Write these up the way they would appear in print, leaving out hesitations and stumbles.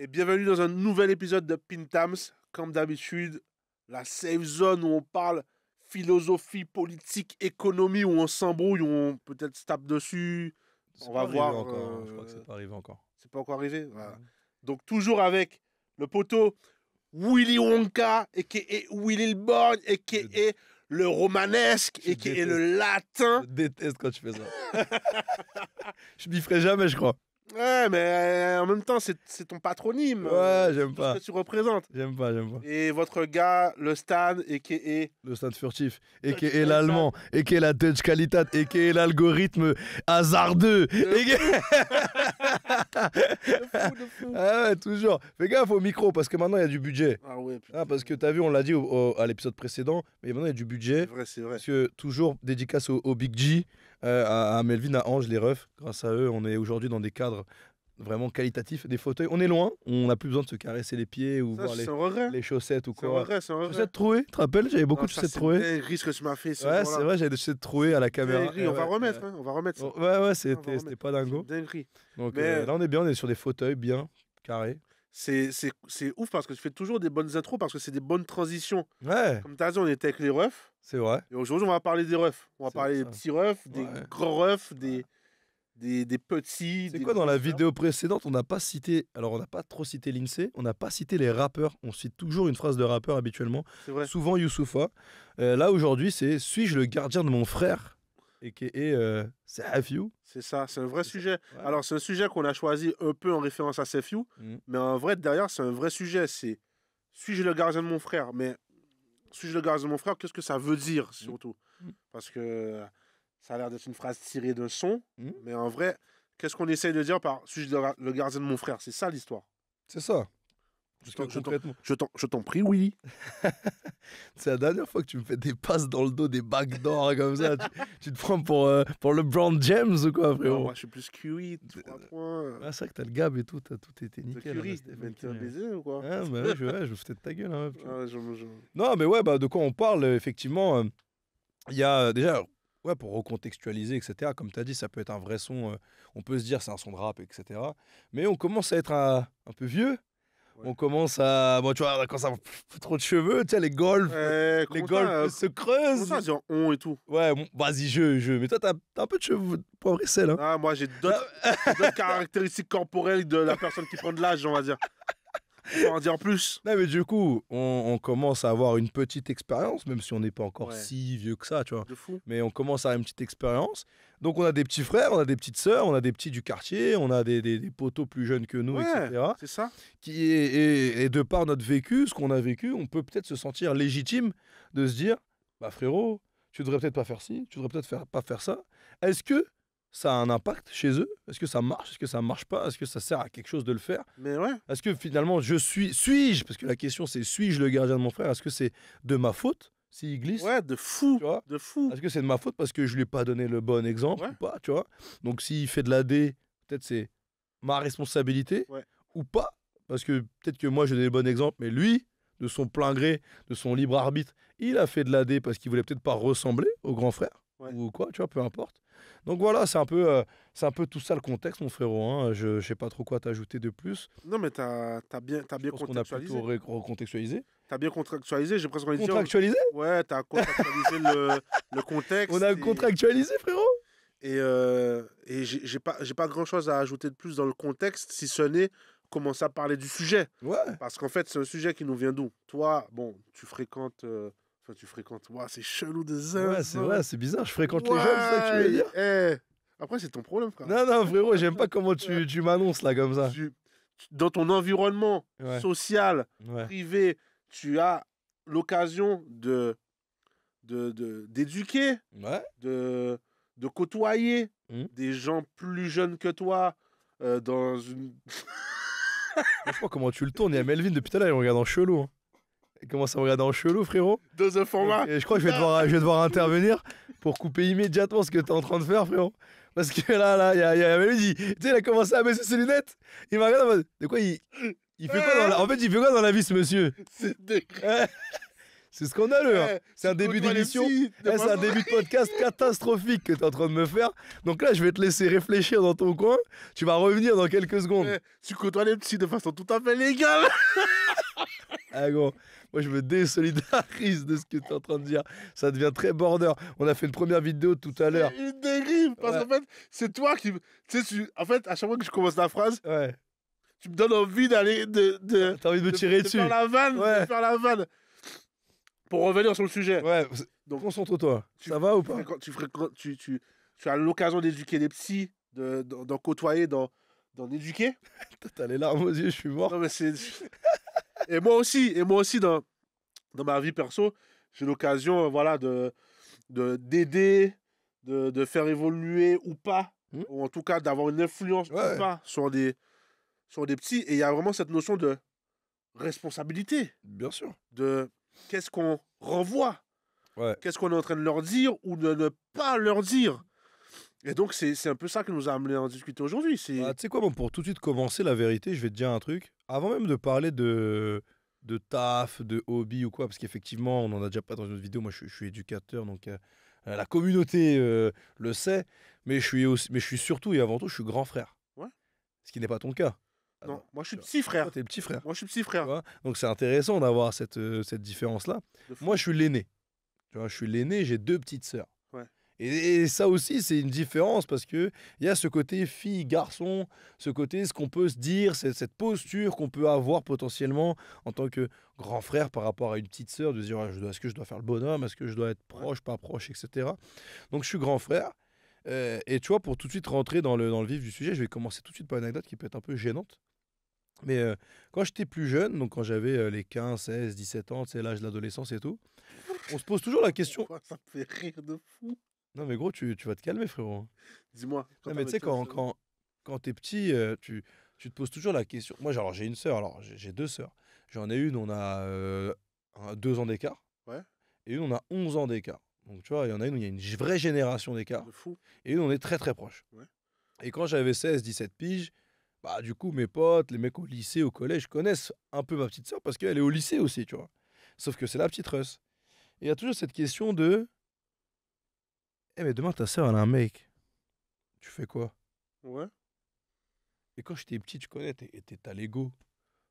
Et bienvenue dans un nouvel épisode de Pintams. Comme d'habitude, la safe zone où on parle philosophie, politique, économie, où on s'embrouille, où on peut-être se tape dessus. C'est On pas va arrivé voir. encore, hein. Je crois que c'est pas arrivé encore. C'est pas encore arrivé. Voilà. Donc toujours avec le poteau Willy Wonka, a.k.a. Willy le Borgne, a.k.a. le romanesque, Je a.k.a. déteste. le latin. Je déteste quand tu fais ça. Je m'y ferai jamais, je crois. Ouais, mais en même temps, c'est ton patronyme. Ouais, j'aime C'est pas. ce que tu représentes. J'aime pas. Et votre gars, le Stan, a.k.a. Le stade furtif, et Dutch qui est Qualitat. l'allemand, et qui est la Dutch Qualitat, et qui est l'algorithme hasardeux. De fou. Ah ouais, toujours. Fais gaffe au micro, parce que maintenant il y a du budget. Ah ouais, putain. Ah, parce que t'as vu, on l'a dit à l'épisode précédent, mais maintenant il y a du budget. C'est vrai. Parce que toujours dédicace au Big G, à Melvin, à Ange, les refs. Grâce à eux, on est aujourd'hui dans des cadres vraiment qualitatifs. Des fauteuils, on est loin, on n'a plus besoin de se caresser les pieds ou Ça, voir c'est un regret. les chaussettes ou C'est un quoi. regret, c'est un regret. Chaussettes trouées, tu te rappelles? J'avais beaucoup de chaussettes trouées. C'est un risque que tu m'as fait. Ouais, c'est vrai, j'avais des chaussettes trouées à la caméra. Dinguerie, on va remettre, hein, on va remettre ça. Ouais, c'était pas dingo. Dinguerie. Donc Mais- là, on est bien, on est sur des fauteuils bien carrés. C'est ouf parce que tu fais toujours des bonnes intros parce que c'est des bonnes transitions. Ouais, Comme tu as dit, on était avec les refs. c'est vrai. Et aujourd'hui, on va parler des refs. On va C'est parler des ça. petits refs, des Ouais. grands refs, des petits. C'est des quoi dans la grands frères. vidéo précédente, on n'a pas cité, alors on n'a pas trop cité l'INSEE, on n'a pas cité les rappeurs, on cite toujours une phrase de rappeur habituellement, C'est vrai. souvent Youssoupha. Là aujourd'hui c'est suis-je le gardien de mon frère et qui est c'est Hafiou. C'est ça, c'est un vrai C'est ça. sujet. Ouais. Alors, c'est un sujet qu'on a choisi un peu en référence à Sefiu, Mhm. mais en vrai, derrière, c'est un vrai sujet. C'est suis-je le gardien de mon frère? Mais suis-je le gardien de mon frère? Qu'est-ce que ça veut dire, surtout? Mhm. Parce que ça a l'air d'être une phrase tirée d'un son, Mhm. mais en vrai, qu'est-ce qu'on essaye de dire par suis-je le gardien de mon frère? C'est ça l'histoire. C'est ça. Parce que Je t'en- concrètement, Je t'en prie, oui. c'est la dernière fois que tu me fais des passes dans le dos, des backdoors comme ça. Tu te prends pour LeBron James ou quoi, Non, frérot? moi, je suis plus QI, 3 points. Ah, c'est vrai que t'as le gab et tout, tout était Le nickel. Curie, là, c'était mais t'es un nickel. baiser ou quoi? Ah, bah ouais, je me foutais de ta gueule. Hein, putain. Ah, Non, mais ouais, bah, de quoi on parle, effectivement, il y a déjà, ouais, pour recontextualiser, etc., comme tu as dit, ça peut être un vrai son, on peut se dire c'est un son de rap, etc. Mais on commence à être un peu vieux, Ouais. on commence à, bon, tu vois, quand ça a plus trop de cheveux, tu sais, les golfs, les Comment golfs se comment creusent. ça, dire on et tout? Ouais, bon, vas-y, mais toi, t'as un peu de cheveux poivre et sel, hein. Ah, moi, j'ai d'autres caractéristiques corporelles de la personne qui prend de l'âge, on va dire. On va en dire plus. Non, mais du coup, on commence à avoir une petite expérience, même si on n'est pas encore Ouais. si vieux que ça, tu vois. De fou. Mais on commence à avoir une petite expérience. Donc on a des petits frères, on a des petites sœurs, on a des petits du quartier, on a des potos plus jeunes que nous, Ouais. etc. C'est ça? Et de par notre vécu, ce qu'on a vécu, on peut peut-être se sentir légitime de se dire, bah frérot, tu devrais peut-être pas faire ci, tu devrais peut-être pas faire ça. Est-ce que ça a un impact chez eux? Est-ce que ça marche? Est-ce que ça marche pas? Est-ce que ça sert à quelque chose de le faire? Mais ouais. Est-ce que finalement, suis-je, parce que la question c'est, suis-je le gardien de mon frère? Est-ce que c'est de ma faute s'il glisse? Ouais, de fou. Tu vois? De fou. Est-ce que c'est de ma faute parce que je lui ai pas donné le bon exemple Ouais. ou pas, tu vois? Donc s'il fait de la D, peut-être c'est ma responsabilité Ouais. ou pas, parce que peut-être que moi j'ai donné le bon exemple, mais lui, de son plein gré, de son libre arbitre, il a fait de la D parce qu'il voulait peut-être pas ressembler au grand frère Ouais. ou quoi, tu vois, peu importe. Donc voilà, c'est un peu tout ça le contexte, mon frérot. Hein. Je sais pas trop quoi t'ajouter de plus. Non, mais t'as bien Je pense qu'on a contextualisé. plutôt recontextualisé. T'as bien contractualisé. J'ai presque envie de dire. Contractualisé? Ouais, t'as contextualisé le contexte. On a et- contractualisé, frérot. Et j'ai pas grand-chose à ajouter de plus dans le contexte, si ce n'est commencer à parler du sujet. Ouais. Parce qu'en fait, c'est un sujet qui nous vient d'où? Toi, bon, tu fréquentes... Ouah, c'est chelou de zin. Ouais, c'est vrai, c'est bizarre. Je fréquente les jeunes, c'est ça que tu veux dire? Après, c'est ton problème, frère. Non, frérot, j'aime pas comment tu m'annonces là comme ça. Dans ton environnement Ouais. social, Ouais. privé, tu as l'occasion d'éduquer, Ouais. de côtoyer Mhm. des gens plus jeunes que toi dans une... Je sais pas comment tu le tournes. Il y a Melvin depuis tout à l'heure, il me regarde en chelou. Hein. Il commence à me regarder en chelou, frérot. dans un format... Et je crois que je vais devoir intervenir pour couper immédiatement ce que tu es en train de faire, frérot. Parce que là, il y a Melvin, tu sais, il a commencé à baisser ses lunettes. Il m'a regardé en mode, de quoi il fait quoi dans la... En fait, il fait quoi dans la vie, ce monsieur? C'est dégueu. Ouais. C'est scandaleux. Hein. Eh, C'est un tu début côtoies les d'émission. psys, de C'est un façon- début de podcast catastrophique que tu es en train de me faire. Donc là, je vais te laisser réfléchir dans ton coin. Tu vas revenir dans quelques secondes. Eh, tu côtoies les psys de façon tout à fait légale. Ah gros, moi je me désolidarise de ce que tu es en train de dire. Ça devient très border. On a fait une première vidéo tout à l'heure. C'est une dérive. Parce Ouais. qu'en fait, c'est toi qui. Tu sais, en fait, à chaque fois que je commence la phrase, Ouais. tu me donnes envie d'aller. T'as envie de me tirer de dessus. faire la vanne. Ouais. De faire la vanne. Pour revenir sur le sujet. Ouais. Donc, Concentre-toi. tu- Ça va ou pas? Tu as l'occasion d'éduquer des psys, d'en côtoyer, d'en éduquer. T'as les larmes aux yeux, je suis mort. Non, mais c'est. Et moi aussi, dans ma vie perso, j'ai l'occasion, voilà, d'aider, de faire évoluer ou pas, Hmm. ou en tout cas d'avoir une influence Ouais. ou pas sur des petits. Et il y a vraiment cette notion de responsabilité, Bien sûr. de qu'est-ce qu'on renvoie, Ouais. qu'est-ce qu'on est en train de leur dire ou de ne pas leur dire. Et donc, c'est un peu ça qui nous a amené à en discuter aujourd'hui. C'est Bah, tu sais quoi, bon, pour tout de suite commencer la vérité, je vais te dire un truc. Avant même de parler de taf, de hobby ou quoi, parce qu'effectivement, on en a déjà pas dans une autre vidéo. Moi, je suis éducateur, donc la communauté le sait. Mais je suis surtout et avant tout, je suis grand frère. Ouais. Ce qui n'est pas ton cas. non, moi je suis tu vois. petit frère. Toi, t'es le petit frère. Moi je suis petit Tu frère. vois. Donc c'est intéressant d'avoir cette différence-là. De fou. Moi, je suis l'aîné. Tu vois, je suis l'aîné, j'ai 2 petites sœurs. Ouais. Et ça aussi, c'est une différence parce que il y a ce côté fille-garçon, ce côté, ce qu'on peut se dire, cette posture qu'on peut avoir potentiellement en tant que grand frère par rapport à une petite sœur, de se dire, ah, est-ce que je dois faire le bonhomme, est-ce que je dois être proche, pas proche, etc. Donc je suis grand frère. Et tu vois, pour tout de suite rentrer dans le vif du sujet, je vais commencer tout de suite par une anecdote qui peut être un peu gênante. Mais quand j'étais plus jeune, donc quand j'avais les 15, 16, 17 ans, c'est l'âge de l'adolescence et tout, on se pose toujours la question. Pourquoi ça me fait rire de fou. Non mais gros, tu vas te calmer frérot. Dis-moi. Non mais tu sais, quand t'es petit, tu te poses toujours la question. Moi alors, j'ai une sœur, alors j'ai 2 sœurs. J'en ai une, on a 2 ans d'écart. Ouais. Et une, on a 11 ans d'écart. Donc tu vois, il y en a une où il y a une vraie génération d'écart. De fou. Et une, on est très très proches. Ouais. Et quand j'avais 16, 17 piges, bah du coup, mes potes, les mecs au lycée, au collège, connaissent un peu ma petite sœur parce qu'elle est au lycée aussi, tu vois. Sauf que c'est la petite Russ. Et il y a toujours cette question de eh mais demain ta sœur elle a un mec. Tu fais quoi? Ouais. Et quand j'étais petit, tu connais, t'as l'ego.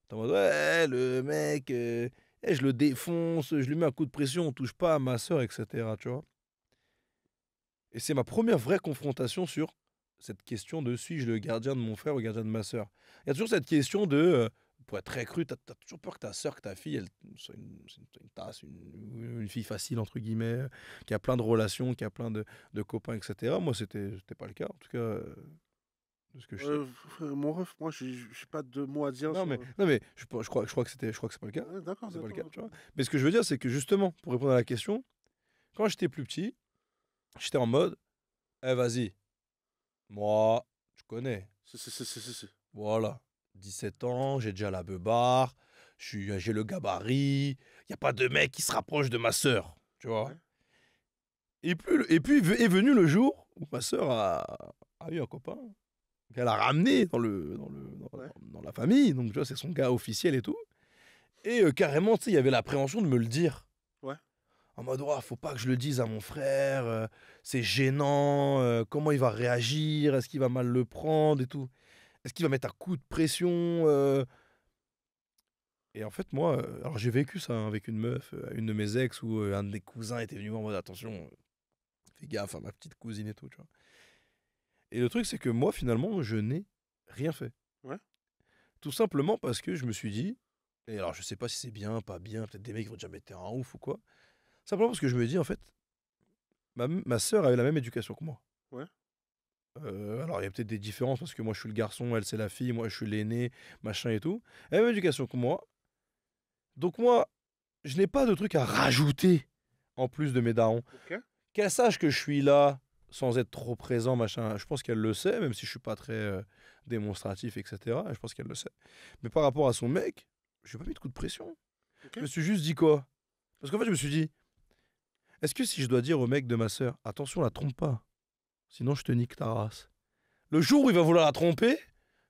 T'es en mode ouais, le mec, je le défonce, je lui mets un coup de pression, on touche pas à ma sœur, etc. Tu vois. Et c'est ma première vraie confrontation sur cette question de suis-je le gardien de mon frère ou le gardien de ma sœur. Il y a toujours cette question de, pour être très cru, t'as toujours peur que ta sœur, que ta fille, elle soit une tasse, une fille facile, entre guillemets, qui a plein de relations, qui a plein de copains, etc. Moi, c'était pas le cas, en tout cas, de ce que je sais. Mon ref, moi j'ai pas de mots à dire. Non sur- mais je crois que c'est pas le cas. Ouais, d'accord, C'est pas le d'accord. cas, tu vois. Mais ce que je veux dire, c'est que justement, pour répondre à la question, quand j'étais plus petit, j'étais en mode, eh vas-y, moi, tu connais, C'est. voilà, 17 ans, j'ai déjà la beubare, j'ai le gabarit, il y a pas de mec qui se rapproche de ma sœur, tu vois. Ouais. Et puis est venu le jour où ma sœur a eu un copain qu'elle a ramené Ouais. dans la famille, donc tu vois, c'est son gars officiel et tout. Et carrément, tu sais, il y avait l'appréhension de me le dire. Ouais. En mode, ouah, faut pas que je le dise à mon frère, c'est gênant, comment il va réagir, est-ce qu'il va mal le prendre et tout. Est-ce qu'il va mettre un coup de pression Et en fait, moi, alors j'ai vécu ça hein, avec une meuf, une de mes ex, où un de mes cousins était venu en mode, attention, fais gaffe à ma petite cousine et tout, tu vois. Et le truc, c'est que moi, finalement, je n'ai rien fait. Ouais. Tout simplement parce que je me suis dit, et alors je sais pas si c'est bien, pas bien, peut-être des mecs qui vont déjà mettre un ouf ou quoi. Simplement parce que je me dis, en fait, ma sœur avait la même éducation que moi. Ouais. Alors il y a peut-être des différences parce que moi je suis le garçon, elle c'est la fille, moi je suis l'aîné, machin et tout. Elle a la même éducation que moi. Donc moi, je n'ai pas de truc à rajouter en plus de mes darons. Ok. Qu'elle sache que je suis là sans être trop présent, machin, je pense qu'elle le sait, même si je suis pas très démonstratif, etc. Je pense qu'elle le sait. Mais par rapport à son mec, je lui ai pas mis de coup de pression. Ok. Je me suis juste dit quoi? Parce qu'en fait, je me suis dit, est-ce que si je dois dire au mec de ma sœur, attention, la trompe pas, sinon je te nique ta race. Le jour où il va vouloir la tromper,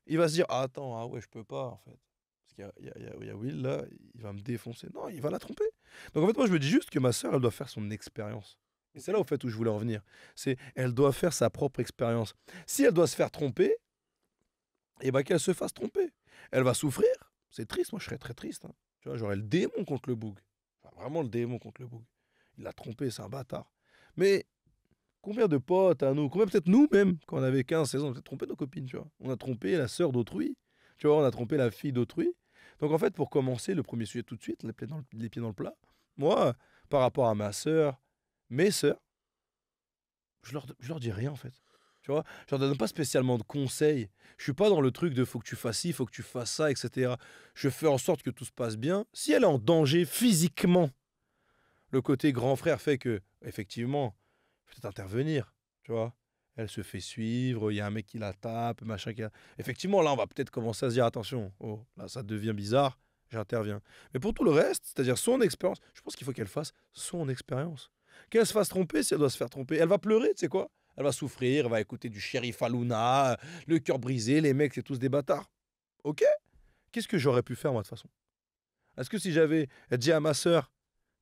il va se dire, ah, attends, ah ouais, je peux pas en fait. Parce qu'il y a Will, là, il va me défoncer. Non, il va la tromper. Donc en fait, moi, je me dis juste que ma sœur, elle doit faire son expérience. Et c'est là, au fait, où je voulais en venir. C'est, elle doit faire sa propre expérience. Si elle doit se faire tromper, et ben qu'elle se fasse tromper. Elle va souffrir. C'est triste, moi, je serais très triste. Hein. Tu vois, j'aurais le démon contre le boug. Enfin, vraiment le démon contre le boug. Il l'a trompé, c'est un bâtard. Mais combien de potes à nous, combien peut-être nous-mêmes, quand on avait 15, 16 ans, on a peut-être trompé nos copines, tu vois. On a trompé la sœur d'autrui, tu vois, on a trompé la fille d'autrui. Donc en fait, pour commencer, le premier sujet tout de suite, les pieds dans le plat, moi, par rapport à ma sœur, mes sœurs, je leur dis rien en fait. Tu vois, je leur donne pas spécialement de conseils. Je suis pas dans le truc de faut que tu fasses ci, faut que tu fasses ça, etc. Je fais en sorte que tout se passe bien. Si elle est en danger physiquement, le côté grand frère fait que, effectivement, peut-être intervenir, tu vois. Elle se fait suivre, il y a un mec qui la tape, machin. Effectivement, là, on va peut-être commencer à se dire attention, oh, là, ça devient bizarre, j'interviens. Mais pour tout le reste, c'est-à-dire son expérience, je pense qu'il faut qu'elle fasse son expérience. Qu'elle se fasse tromper, si elle doit se faire tromper, elle va pleurer, tu sais quoi. Elle va souffrir, elle va écouter du Shérif Alouna, le cœur brisé, les mecs, c'est tous des bâtards. Ok. Qu'est-ce que j'aurais pu faire, moi, de toute façon? Est-ce que si j'avais dit à ma sœur,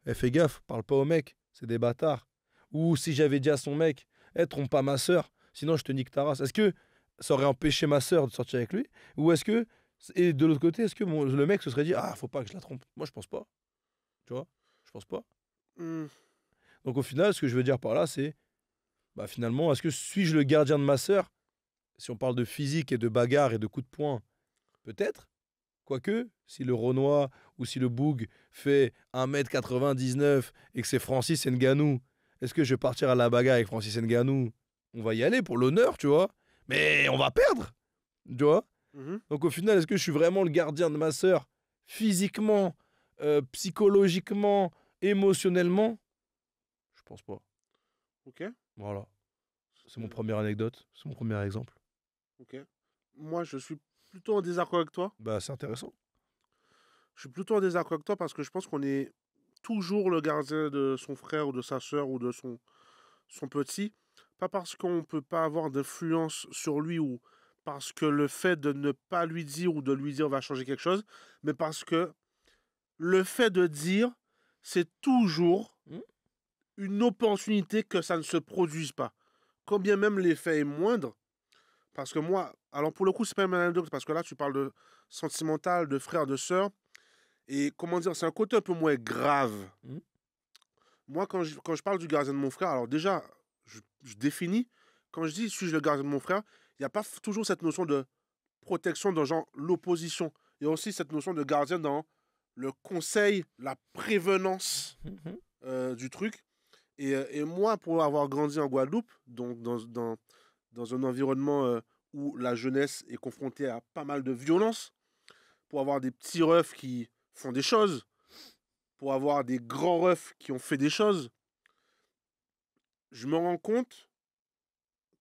eh, fais gaffe, parle pas aux mecs, c'est des bâtards. Ou si j'avais dit à son mec, eh, trompe pas ma sœur, sinon je te nique ta race. Est-ce que ça aurait empêché ma sœur de sortir avec lui? Ou est-ce que, et de l'autre côté, est-ce que le mec se serait dit, ah, faut pas que je la trompe? Moi, je pense pas. Tu vois? Je pense pas. Hmm. Donc au final, ce que je veux dire par là, c'est, bah finalement, est-ce que suis-je le gardien de ma sœur? Si on parle de physique et de bagarre et de coups de poing, peut-être. Quoique, si le Renoir ou si le Boug fait 1,99 m et que c'est Francis Ngannou, est-ce que je vais partir à la bagarre avec Francis Ngannou? On va y aller pour l'honneur, tu vois. Mais on va perdre, tu vois. Mhm. Donc au final, est-ce que je suis vraiment le gardien de ma sœur physiquement, psychologiquement, émotionnellement? Je pense pas. Ok. Voilà. C'est mon première anecdote, c'est mon premier exemple. Ok. Moi, je suis plutôt en désaccord avec toi. Bah, c'est intéressant. Je suis plutôt en désaccord avec toi parce que je pense qu'on est toujours le gardien de son frère ou de sa sœur ou de son petit. Pas parce qu'on ne peut pas avoir d'influence sur lui ou parce que le fait de ne pas lui dire ou de lui dire va changer quelque chose, mais parce que le fait de dire, c'est toujours Hmm. une opportunité que ça ne se produise pas. Quand bien même l'effet est moindre, parce que moi, alors pour le coup, c'est pas une anecdote, parce que là, tu parles de sentimental, de frère, de sœur, et comment dire, c'est un côté un peu moins grave. Hmm. Moi, quand je parle du gardien de mon frère, alors déjà, je définis, quand je dis suis-je le gardien de mon frère, il n'y a pas toujours cette notion de protection dans genre l'opposition. Il y a aussi cette notion de gardien dans le conseil, la prévenance Mhm. du truc. Et moi, pour avoir grandi en Guadeloupe, donc dans un environnement où la jeunesse est confrontée à pas mal de violence, pour avoir des petits refs qui font des choses, pour avoir des grands refs qui ont fait des choses, je me rends compte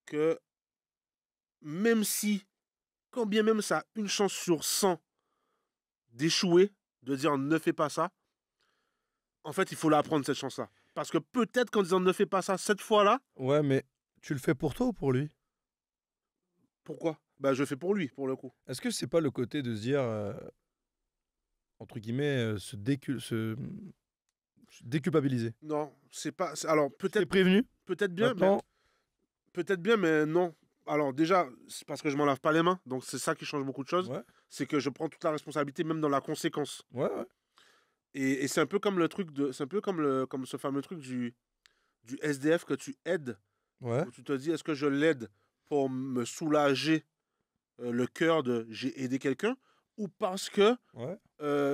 que même si, quand bien même ça a une chance sur 100 d'échouer, de dire ne fais pas ça, en fait, il faut la prendre cette chance-là. Parce que peut-être qu'en disant ne fais pas ça cette fois-là, Ouais, mais tu le fais pour toi ou pour lui? pourquoi? Bah, je fais pour lui, pour le coup. Est-ce que c'est pas le côté de se dire, entre guillemets, se déculpabiliser? Non, c'est pas. Alors, Je t'ai prévenu, peut-être bien, mais maintenant, peut-être bien, mais non. Alors, déjà, c'est parce que je m'en lave pas les mains. Donc, c'est ça qui change beaucoup de choses. ouais, C'est que je prends toute la responsabilité, même dans la conséquence. ouais, ouais. Et c'est un peu comme le truc de. C'est un peu comme ce fameux truc du SDF que tu aides. Ouais, Où tu te dis, est-ce que je l'aide pour me soulager le cœur de j'ai aidé quelqu'un ou parce que ouais.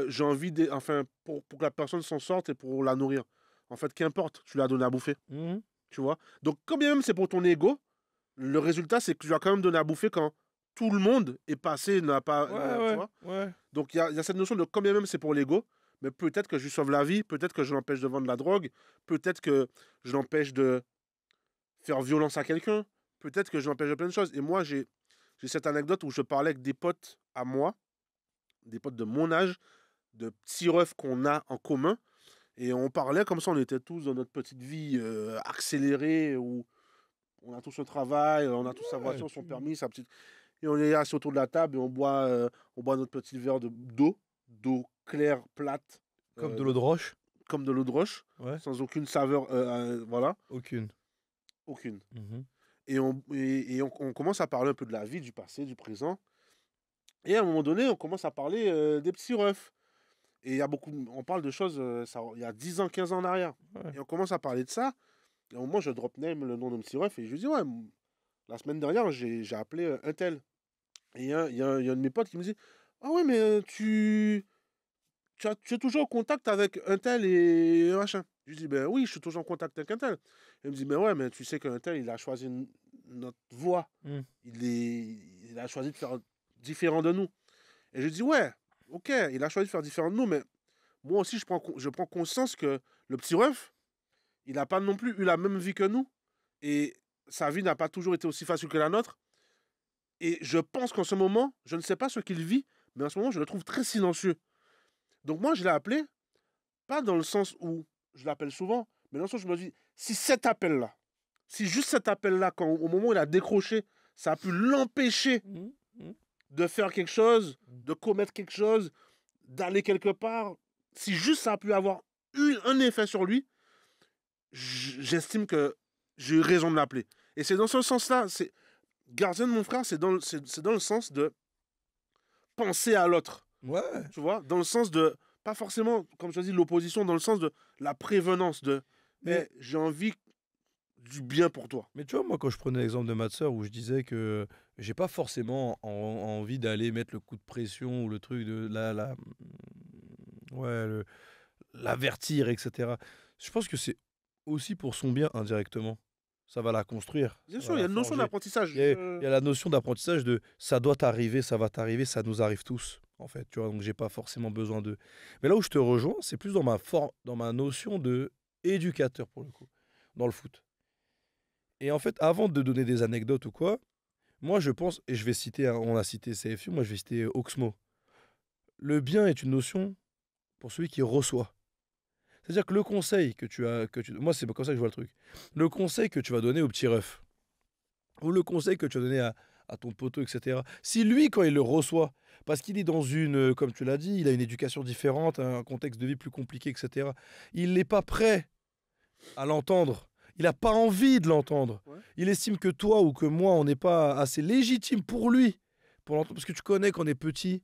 j'ai envie de, enfin pour que la personne s'en sorte et pour la nourrir. En fait, qu'importe, tu l'as donné à bouffer, Mhm. tu vois. Donc quand bien même c'est pour ton ego, le résultat c'est que tu lui as quand même donné à bouffer quand tout le monde est passé, n'a pas, Ouais, tu ouais, vois. ouais. Donc il y a cette notion de quand bien même c'est pour l'ego, mais peut-être que je lui sauve la vie, peut-être que je l'empêche de vendre de la drogue, peut-être que je l'empêche de faire violence à quelqu'un, peut-être que je l'empêche de plein de choses. Et moi j'ai cette anecdote où je parlais avec des potes à moi, des potes de mon âge, de petits refs qu'on a en commun. Et on parlait comme ça, on était tous dans notre petite vie accélérée, où on a tous un travail, on a tous sa Ouais, voiture, son permis, sa petite... et on est assis autour de la table et on boit notre petit verre d'eau claire, plate, Comme euh, de l'eau de roche. comme de l'eau de roche, Ouais. sans aucune saveur, voilà, Aucune. aucune. Mhm. On commence à parler un peu de la vie, du passé, du présent. Et à un moment donné, on commence à parler des petits refs. Et il y a beaucoup, on parle de choses, il y a 10 ans, 15 ans en arrière. Ouais. Et on commence à parler de ça. Et à un moment, je drop name le nom de petit ref et je lui dis, ouais, la semaine dernière, j'ai appelé un tel. Et il y a un de mes potes qui me dit, ah ouais, mais tu es toujours en contact avec un tel et machin. Je lui dis, ben oui, je suis toujours en contact avec un tel. Il me dit, ben ouais, mais tu sais qu'un tel, il a choisi notre voie. Mm. Il a choisi de faire différent de nous. Et je lui dis, ouais, ok, il a choisi de faire différent de nous, mais moi aussi, je prends conscience que le petit ref, il n'a pas non plus eu la même vie que nous. Et sa vie n'a pas toujours été aussi facile que la nôtre. Et je pense qu'en ce moment, je ne sais pas ce qu'il vit, mais en ce moment, je le trouve très silencieux. Donc moi, je l'ai appelé, pas dans le sens où je l'appelle souvent, mais dans le sens où je me dis, si cet appel-là, si juste cet appel-là, au moment où il a décroché, ça a pu l'empêcher Mm. Mm. de faire quelque chose, de commettre quelque chose, d'aller quelque part, si juste ça a pu avoir eu un effet sur lui, j'estime que j'ai eu raison de l'appeler. Et c'est dans ce sens-là, c'est gardien de mon frère, c'est dans le sens de penser à l'autre. Ouais. Tu vois, dans le sens de, pas forcément, comme je te dis, l'opposition, dans le sens de la prévenance, de, Mais- j'ai envie du bien pour toi. Mais tu vois, moi, quand je prenais l'exemple de ma sœur où je disais que j'ai pas forcément envie d'aller mettre le coup de pression ou le truc de ouais, l'avertir, etc. Je pense que c'est aussi pour son bien indirectement. Ça va la construire. Bien Ça sûr, va il y a la une notion forger. d'apprentissage. Il y a la notion d'apprentissage de ça doit t'arriver, ça va t'arriver, ça nous arrive tous, en fait. Tu vois, donc j'ai pas forcément besoin de. Mais là où je te rejoins, c'est plus dans ma notion de éducateur pour le coup, dans le foot. Et en fait, avant de donner des anecdotes ou quoi, moi je pense, et je vais citer, on a cité CFU, moi je vais citer Oxmo. Le bien est une notion pour celui qui reçoit. C'est-à-dire que le conseil moi c'est comme ça que je vois le truc. Le conseil que tu vas donner au petit ref, ou le conseil que tu vas donner à ton poteau, etc. Si lui, quand il le reçoit, parce qu'il est dans comme tu l'as dit, il a une éducation différente, un contexte de vie plus compliqué, etc. Il n'est pas prêt à l'entendre. Il n'a pas envie de l'entendre. Ouais. Il estime que toi ou que moi, on n'est pas assez légitime pour lui, pour l'entendre. Parce que tu connais quand on est petit,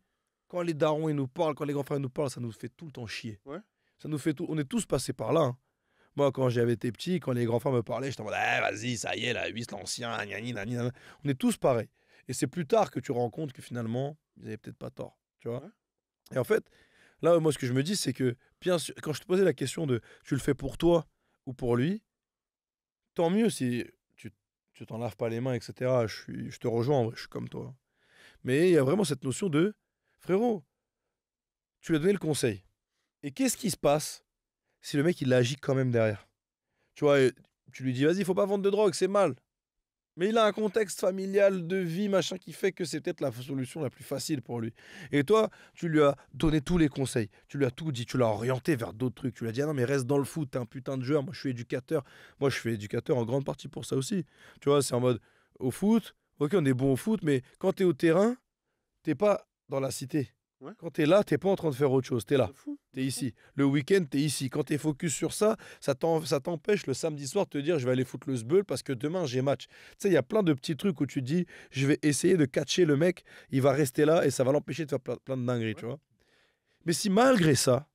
quand les darons ils nous parlent, quand les grands frères nous parlent, ça nous fait tout le temps chier. Ouais. Ça nous fait tout. On est tous passés par là. Hein. Moi, quand j'avais été petit, quand les grands frères me parlaient, j'étais en mode, eh, vas-y, ça y est, la 8, l'ancien, gna, gna, gna. On est tous pareils. Et c'est plus tard que tu rends compte que finalement, ils n'avaient peut-être pas tort. Tu vois. Ouais. Et en fait, là, moi, ce que je me dis, c'est que, bien sûr, quand je te posais la question de tu le fais pour toi ou pour lui, tant mieux si tu t'en laves pas les mains, etc. Je te rejoins, en vrai, je suis comme toi. Mais il y a vraiment cette notion de frérot, tu lui as donné le conseil. Et qu'est-ce qui se passe si le mec il agit quand même derrière? Tu vois, tu lui dis vas-y, faut pas vendre de drogue, c'est mal. Mais il a un contexte familial de vie, machin, qui fait que c'est peut-être la solution la plus facile pour lui. Et toi, tu lui as donné tous les conseils, tu lui as tout dit, tu l'as orienté vers d'autres trucs. Tu lui as dit ah non, mais reste dans le foot, t'es un putain de joueur. Moi, je suis éducateur. Moi, je suis éducateur en grande partie pour ça aussi. Tu vois, c'est en mode au foot, ok, on est bon au foot, mais quand t'es au terrain, t'es pas dans la cité. Ouais. Quand t'es là, t'es pas en train de faire autre chose, t'es là. C'est fou. T'es ici. Le week-end, t'es ici. Quand t'es focus sur ça, ça t'empêche le samedi soir de te dire je vais aller foutre le sbeul parce que demain j'ai match. Tu sais, il y a plein de petits trucs où tu te dis je vais essayer de catcher le mec, il va rester là et ça va l'empêcher de faire plein de dingueries, tu vois. Mais si malgré ça,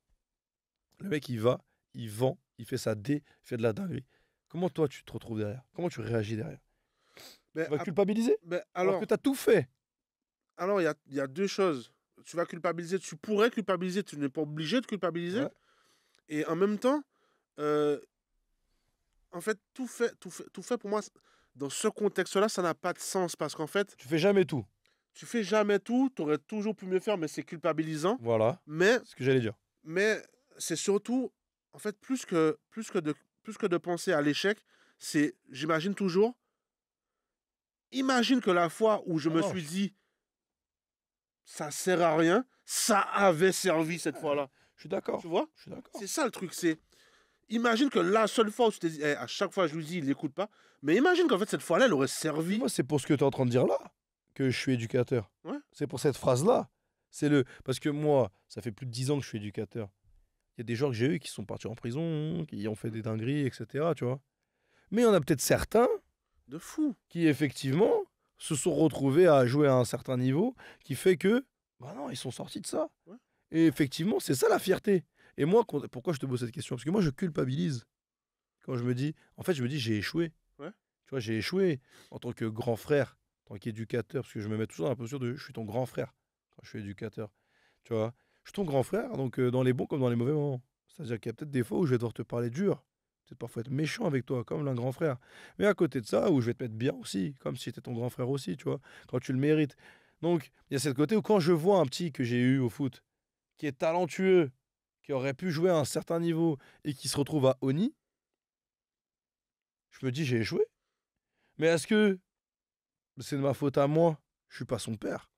le mec il va, il vend, il fait sa dé, il fait de la dinguerie, comment toi tu te retrouves derrière? Comment tu réagis derrière? Mais, Tu vas culpabiliser? Alors alors, que t'as tout fait. alors, il y a deux choses. Tu vas culpabiliser, tu pourrais culpabiliser, tu n'es pas obligé de culpabiliser. Ouais. Et en même temps, euh, en fait, tout fait pour moi, dans ce contexte-là, ça n'a pas de sens. Parce qu'en fait, Tu fais jamais tout. tu fais jamais tout, tu aurais toujours pu mieux faire, mais c'est culpabilisant. Voilà, Mais, c'est ce que j'allais dire. mais c'est surtout, en fait, plus que de penser à l'échec, c'est, j'imagine toujours, imagine que la fois où je me Non, suis dit, ça sert à rien, ça avait servi cette fois-là. Je suis d'accord. Tu vois? Je suis d'accord. C'est ça le truc, c'est... Imagine que la seule fois où tu t'es dit, à chaque fois je lui dis, il n'écoute pas, mais imagine qu'en fait cette fois-là, elle aurait servi. Moi, c'est pour ce que tu es en train de dire là que je suis éducateur. Ouais. C'est pour cette phrase-là. Parce que moi, ça fait plus de 10 ans que je suis éducateur. Il y a des gens que j'ai eus qui sont partis en prison, qui ont fait des dingueries, etc. Tu vois. Mais il y en a peut-être certains De fou. qui, effectivement, se sont retrouvés à jouer à un certain niveau, qui fait que, bah non, ils sont sortis de ça. Ouais. Et effectivement, c'est ça la fierté. Et moi, pourquoi je te pose cette question? Parce que moi, je culpabilise quand je me dis, en fait, je me dis, j'ai échoué. Ouais. Tu vois, j'ai échoué en tant que grand frère, en tant qu'éducateur, parce que je me mets toujours dans la posture de, je suis ton grand frère quand je suis éducateur. Tu vois, je suis ton grand frère, donc dans les bons comme dans les mauvais moments. C'est-à-dire qu'il y a peut-être des fois où je vais devoir te parler dur, peut-être parfois être méchant avec toi, comme un grand frère. Mais à côté de ça, où je vais te mettre bien aussi, comme si j'étais ton grand frère aussi, tu vois, quand tu le mérites. Donc, il y a cette côté où quand je vois un petit que j'ai eu au foot, qui est talentueux, qui aurait pu jouer à un certain niveau et qui se retrouve à Oni, je me dis j'ai échoué. Mais est-ce que c'est de ma faute à moi? Je suis pas son père.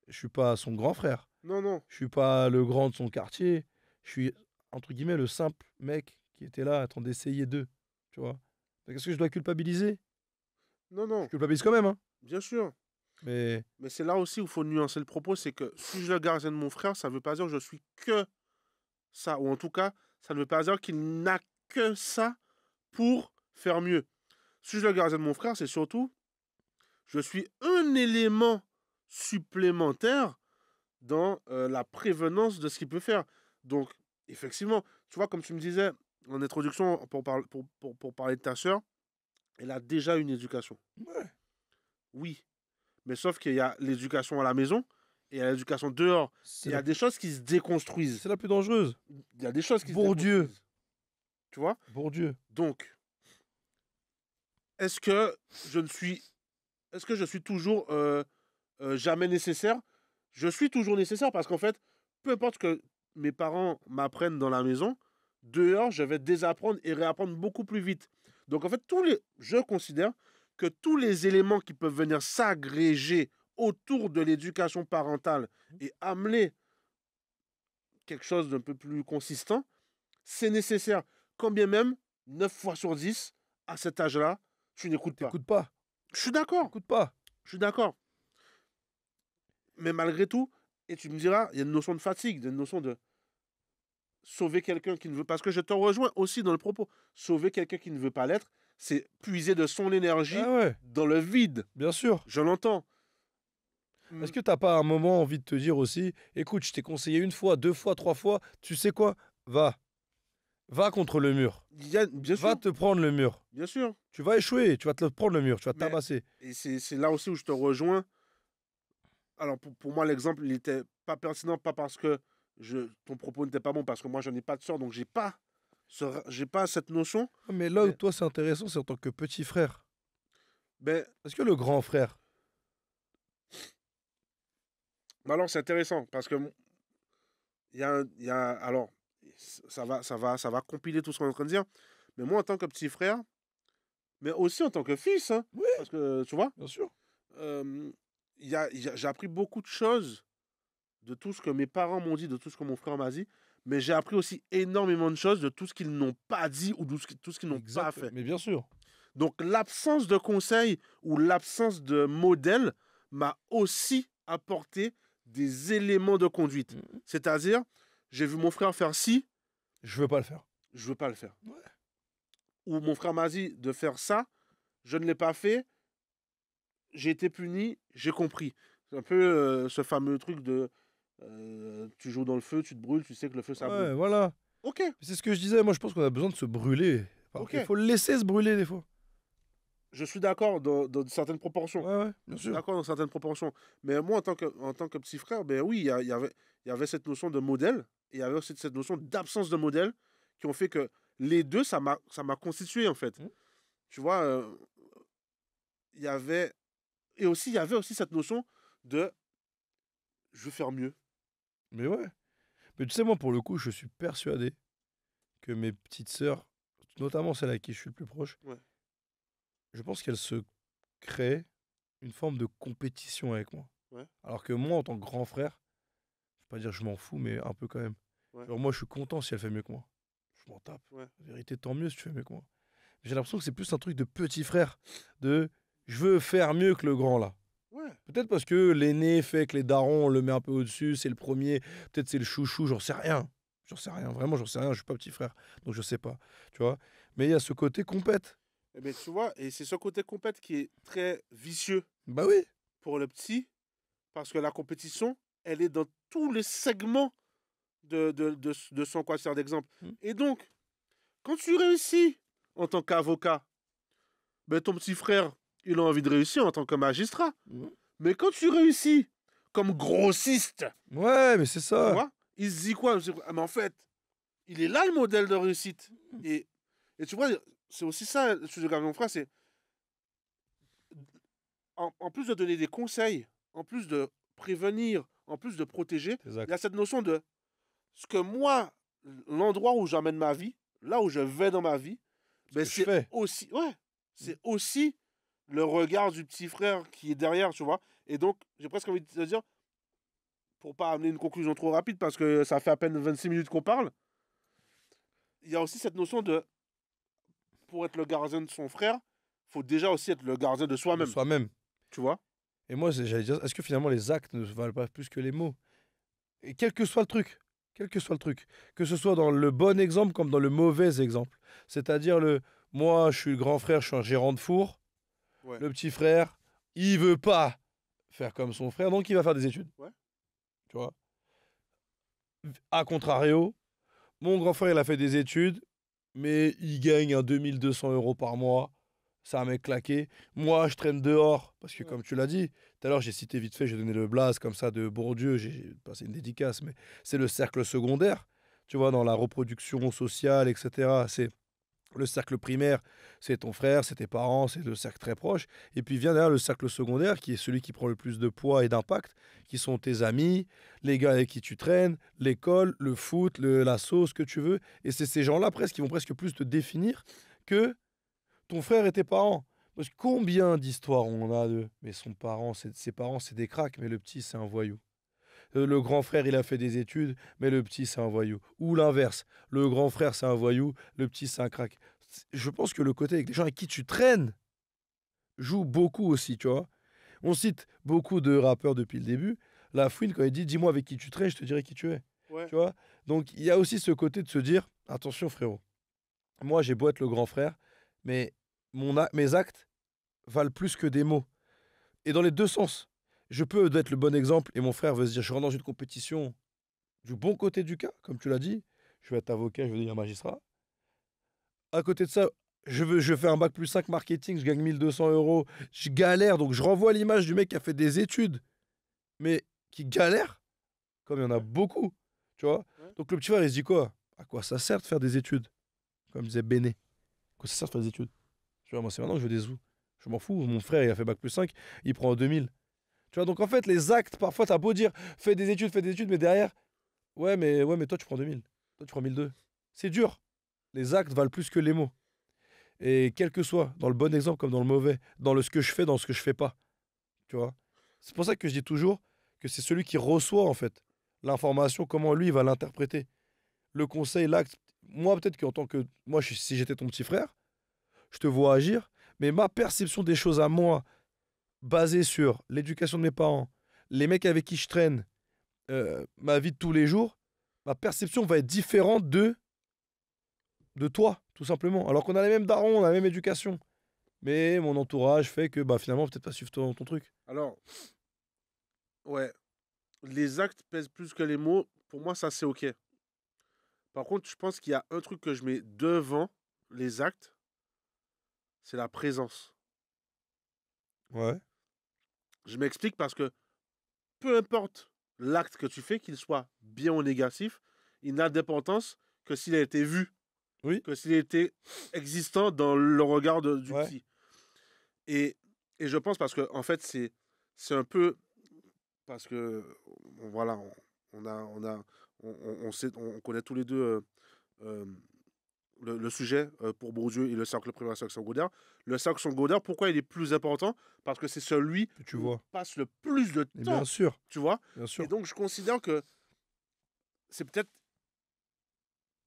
Je suis pas son grand frère. Non, non. Je suis pas le grand de son quartier. Je suis, entre guillemets, le simple mec qui était là, attend d'essayer d'eux. Tu vois? Donc, est-ce que je dois culpabiliser? Non, Je non. culpabilise quand même, hein. Bien sûr. Mais Mais c'est là aussi où il faut nuancer le propos, c'est que si je le gardien de mon frère, ça ne veut pas dire que je suis que ça. Ou en tout cas, ça ne veut pas dire qu'il n'a que ça pour faire mieux. Si je le gardien de mon frère, c'est surtout, je suis un élément supplémentaire dans la prévenance de ce qu'il peut faire. Donc, effectivement, tu vois, comme tu me disais en introduction pour parler de ta sœur, elle a déjà une éducation. ouais, Oui. Mais sauf qu'il y a l'éducation à la maison et il y a l'éducation dehors. c'est Il y la, a des choses qui se déconstruisent. c'est la plus dangereuse. Il y a des choses qui se Bourdieu. déconstruisent. Tu vois? Bourdieu. Donc, est-ce que je ne suis. Est-ce que je suis toujours jamais nécessaire? Je suis toujours nécessaire parce qu'en fait, peu importe que mes parents m'apprennent dans la maison, dehors, je vais désapprendre et réapprendre beaucoup plus vite. Donc en fait, je considère que tous les éléments qui peuvent venir s'agréger autour de l'éducation parentale et amener quelque chose d'un peu plus consistant, c'est nécessaire. Quand bien même, 9 fois sur 10, à cet âge-là, tu n'écoutes pas. T'écoutes pas. Je suis d'accord. T'écoutes pas. Je suis d'accord. Mais malgré tout, et tu me diras, il y a une notion de fatigue, il y a une notion de sauver quelqu'un qui ne veut pas. Parce que je te rejoins aussi dans le propos. Sauver quelqu'un qui ne veut pas l'être, c'est puiser de son énergie Ah ouais, dans le vide. bien sûr. Je l'entends. Est-ce que t'as pas un moment envie de te dire aussi, écoute, je t'ai conseillé une fois, deux fois, trois fois, tu sais quoi? Va contre le mur. Bien Va sûr, te prendre le mur. bien sûr. Tu vas échouer, tu vas te prendre le mur, tu vas te Mais- tabasser. Et c'est là aussi où je te rejoins. Alors pour moi, l'exemple, il n'était pas pertinent, pas parce que ton propos n'était pas bon, parce que moi, je n'ai pas de soeur, donc j'ai pas cette notion. Mais là où Mais- toi c'est intéressant, c'est en tant que petit frère. Ben, Est-ce que le grand frère, alors, c'est intéressant, parce que alors, ça va compiler tout ce qu'on est en train de dire. Mais moi, en tant que petit frère, mais aussi en tant que fils, hein, oui, parce que, tu vois, bien sûr. euh, j'ai appris beaucoup de choses de tout ce que mes parents m'ont dit, de tout ce que mon frère m'a dit, mais j'ai appris aussi énormément de choses de tout ce qu'ils n'ont pas dit ou de tout ce qu'ils n'ont pas Exact. fait. Mais bien sûr. Donc, l'absence de conseils ou l'absence de modèle m'a aussi apporté des éléments de conduite. Mhm. C'est-à-dire, j'ai vu mon frère faire ci, Je veux pas le faire. je veux pas le faire. Ouais. Ou mon frère m'a dit de faire ça, je ne l'ai pas fait, j'ai été puni, j'ai compris. C'est un peu ce fameux truc de tu joues dans le feu, tu te brûles, tu sais que le feu ça Ouais, brûle. voilà. Ok, C'est ce que je disais. Moi, je pense qu'on a besoin de se brûler. Enfin, ok. il faut le laisser se brûler des fois. Je suis d'accord dans certaines proportions. Ouais, ouais, bien Je suis sûr. d'accord dans certaines proportions. Mais moi, en tant que petit frère, ben oui, il y avait cette notion de modèle et il y avait aussi cette notion d'absence de modèle qui ont fait que les deux, ça m'a constitué en fait. Mhm. Tu vois, il y avait. Et aussi, il y avait aussi cette notion de je veux faire mieux. Mais ouais. Mais tu sais, moi, pour le coup, je suis persuadé que mes petites sœurs, notamment celle à qui je suis le plus proche, Ouais. je pense qu'elles se créent une forme de compétition avec moi. Ouais. Alors que moi, en tant que grand frère, je vais pas dire je m'en fous, mais un peu quand même. Ouais. Genre, moi, je suis content si elle fait mieux que moi. Je m'en tape. Ouais. La vérité, tant mieux si tu fais mieux que moi. J'ai l'impression que c'est plus un truc de petit frère, de je veux faire mieux que le grand là. Ouais. Peut-être parce que l'aîné fait que les darons, on le met un peu au-dessus, c'est le premier, peut-être c'est le chouchou, j'en sais rien. J'en sais rien, vraiment, j'en sais rien, je suis pas petit frère, donc je sais pas, tu vois. Mais il y a ce côté compète. Eh ben, tu vois, et c'est ce côté compète qui est très vicieux Bah oui, pour le petit, parce que la compétition, elle est dans tous les segments de son quotidien d'exemple. mmh, Et donc, quand tu réussis en tant qu'avocat, ben, ton petit frère, il a envie de réussir en tant que magistrat. mmh. Mais quand tu réussis comme grossiste, Ouais, mais c'est tu ça. vois, il se dit quoi? Il se dit, ah, mais en fait, il est là le modèle de réussite. Et, et tu vois, c'est aussi ça, le sujet de mon frère, c'est en plus de donner des conseils, en plus de prévenir, en plus de protéger, il y a Exact. cette notion de ce que moi, l'endroit où j'emmène ma vie, là où je vais dans ma vie, Ce ben que je c'est fais. aussi, ouais, Mmh. c'est aussi le regard du petit frère qui est derrière, tu vois. Et donc, j'ai presque envie de te dire, pour pas amener une conclusion trop rapide, parce que ça fait à peine 26 minutes qu'on parle, il y a aussi cette notion de, pour être le gardien de son frère, faut déjà aussi être le gardien de De soi-même, soi-même. tu vois. Et moi, j'allais dire, est-ce que finalement les actes ne valent pas plus que les mots? Et quel que soit le truc, quel que soit le truc, que ce soit dans le bon exemple comme dans le mauvais exemple. C'est-à-dire moi, je suis le grand frère, je suis un gérant de four. Ouais, Le petit frère, il veut pas faire comme son frère, donc il va faire des études. ouais, Tu vois. A contrario, mon grand frère, il a fait des études, mais il gagne un 2 200 € par mois. C'est un mec claqué. Moi, je traîne dehors, parce que ouais. comme tu l'as dit, tout à l'heure, j'ai cité vite fait, j'ai donné le blaze comme ça de Bourdieu, j'ai passé une dédicace, mais c'est le cercle secondaire, tu vois, dans la reproduction sociale, etc. C'est le cercle primaire, c'est ton frère, c'est tes parents, c'est le cercle très proche. Et puis vient derrière le cercle secondaire, qui est celui qui prend le plus de poids et d'impact, qui sont tes amis, les gars avec qui tu traînes, l'école, le foot, la sauce, ce que tu veux. Et c'est ces gens-là presque qui vont presque plus te définir que ton frère et tes parents. Parce que combien d'histoires on a de mais ses parents, c'est des cracks, mais le petit, c'est un voyou. Le grand frère, il a fait des études, mais le petit, c'est un voyou. Ou l'inverse, le grand frère, c'est un voyou, le petit, c'est un crack. Je pense que le côté avec les gens avec qui tu traînes joue beaucoup aussi, tu vois. On cite beaucoup de rappeurs depuis le début. La Fouine, quand il dit dis-moi avec qui tu traînes, je te dirai qui tu es. Ouais. Tu vois. Donc il y a aussi ce côté de se dire attention frérot, moi j'ai beau être le grand frère, mais mes actes valent plus que des mots. Et dans les deux sens. Je peux être le bon exemple et mon frère veut se dire je rentre dans une compétition du bon côté du cas, comme tu l'as dit. Je vais être avocat, je veux devenir magistrat. À côté de ça, je fais un bac plus 5 marketing, je gagne 1 200 €. Je galère, donc je renvoie l'image du mec qui a fait des études, mais qui galère, comme il y en a Ouais, beaucoup. Tu vois. ouais. Donc le petit frère, il se dit quoi? À quoi ça sert de faire des études? Comme disait Béné. À quoi ça sert de faire des études? Tu vois, moi, c'est maintenant que je veux des sous. Je m'en fous. Mon frère, il a fait bac plus 5, il prend 2000. Tu vois, donc en fait, les actes, parfois, t'as beau dire fais des études, mais derrière, ouais, mais toi, tu prends 2000. Toi, tu prends 1002. C'est dur. Les actes valent plus que les mots. Et quel que soit, dans le bon exemple comme dans le mauvais, dans ce que je fais, dans ce que je fais pas. Tu vois. C'est pour ça que je dis toujours que c'est celui qui reçoit, en fait, l'information, comment lui, il va l'interpréter. Le conseil, l'acte. Moi, peut-être qu'en tant que. Moi, si j'étais ton petit frère, je te vois agir, mais ma perception des choses à moi, basée sur l'éducation de mes parents, les mecs avec qui je traîne, ma vie de tous les jours, ma perception va être différente de toi, tout simplement. Alors qu'on a les mêmes darons, on a la même éducation. Mais mon entourage fait que bah, finalement, peut-être pas suivre ton truc. Alors, ouais, les actes pèsent plus que les mots. Pour moi, ça, c'est OK. Par contre, je pense qu'il y a un truc que je mets devant les actes, c'est la présence. Ouais. Je m'explique parce que peu importe l'acte que tu fais, qu'il soit bien ou négatif, il n'a d'importance que s'il a été vu, Oui. que s'il a été existant dans le regard du Ouais. petit. Et, et je pense parce que, en fait, c'est un peu. Parce que, voilà, on connaît tous les deux euh, le sujet pour Bourdieu et le cercle primaire et le cercle secondaire. Le cercle secondaire, pourquoi il est plus important? Parce que c'est celui Que tu où on vois. passe le plus de Et bien temps, sûr. tu vois. Bien Et sûr. donc, je considère que c'est peut-être.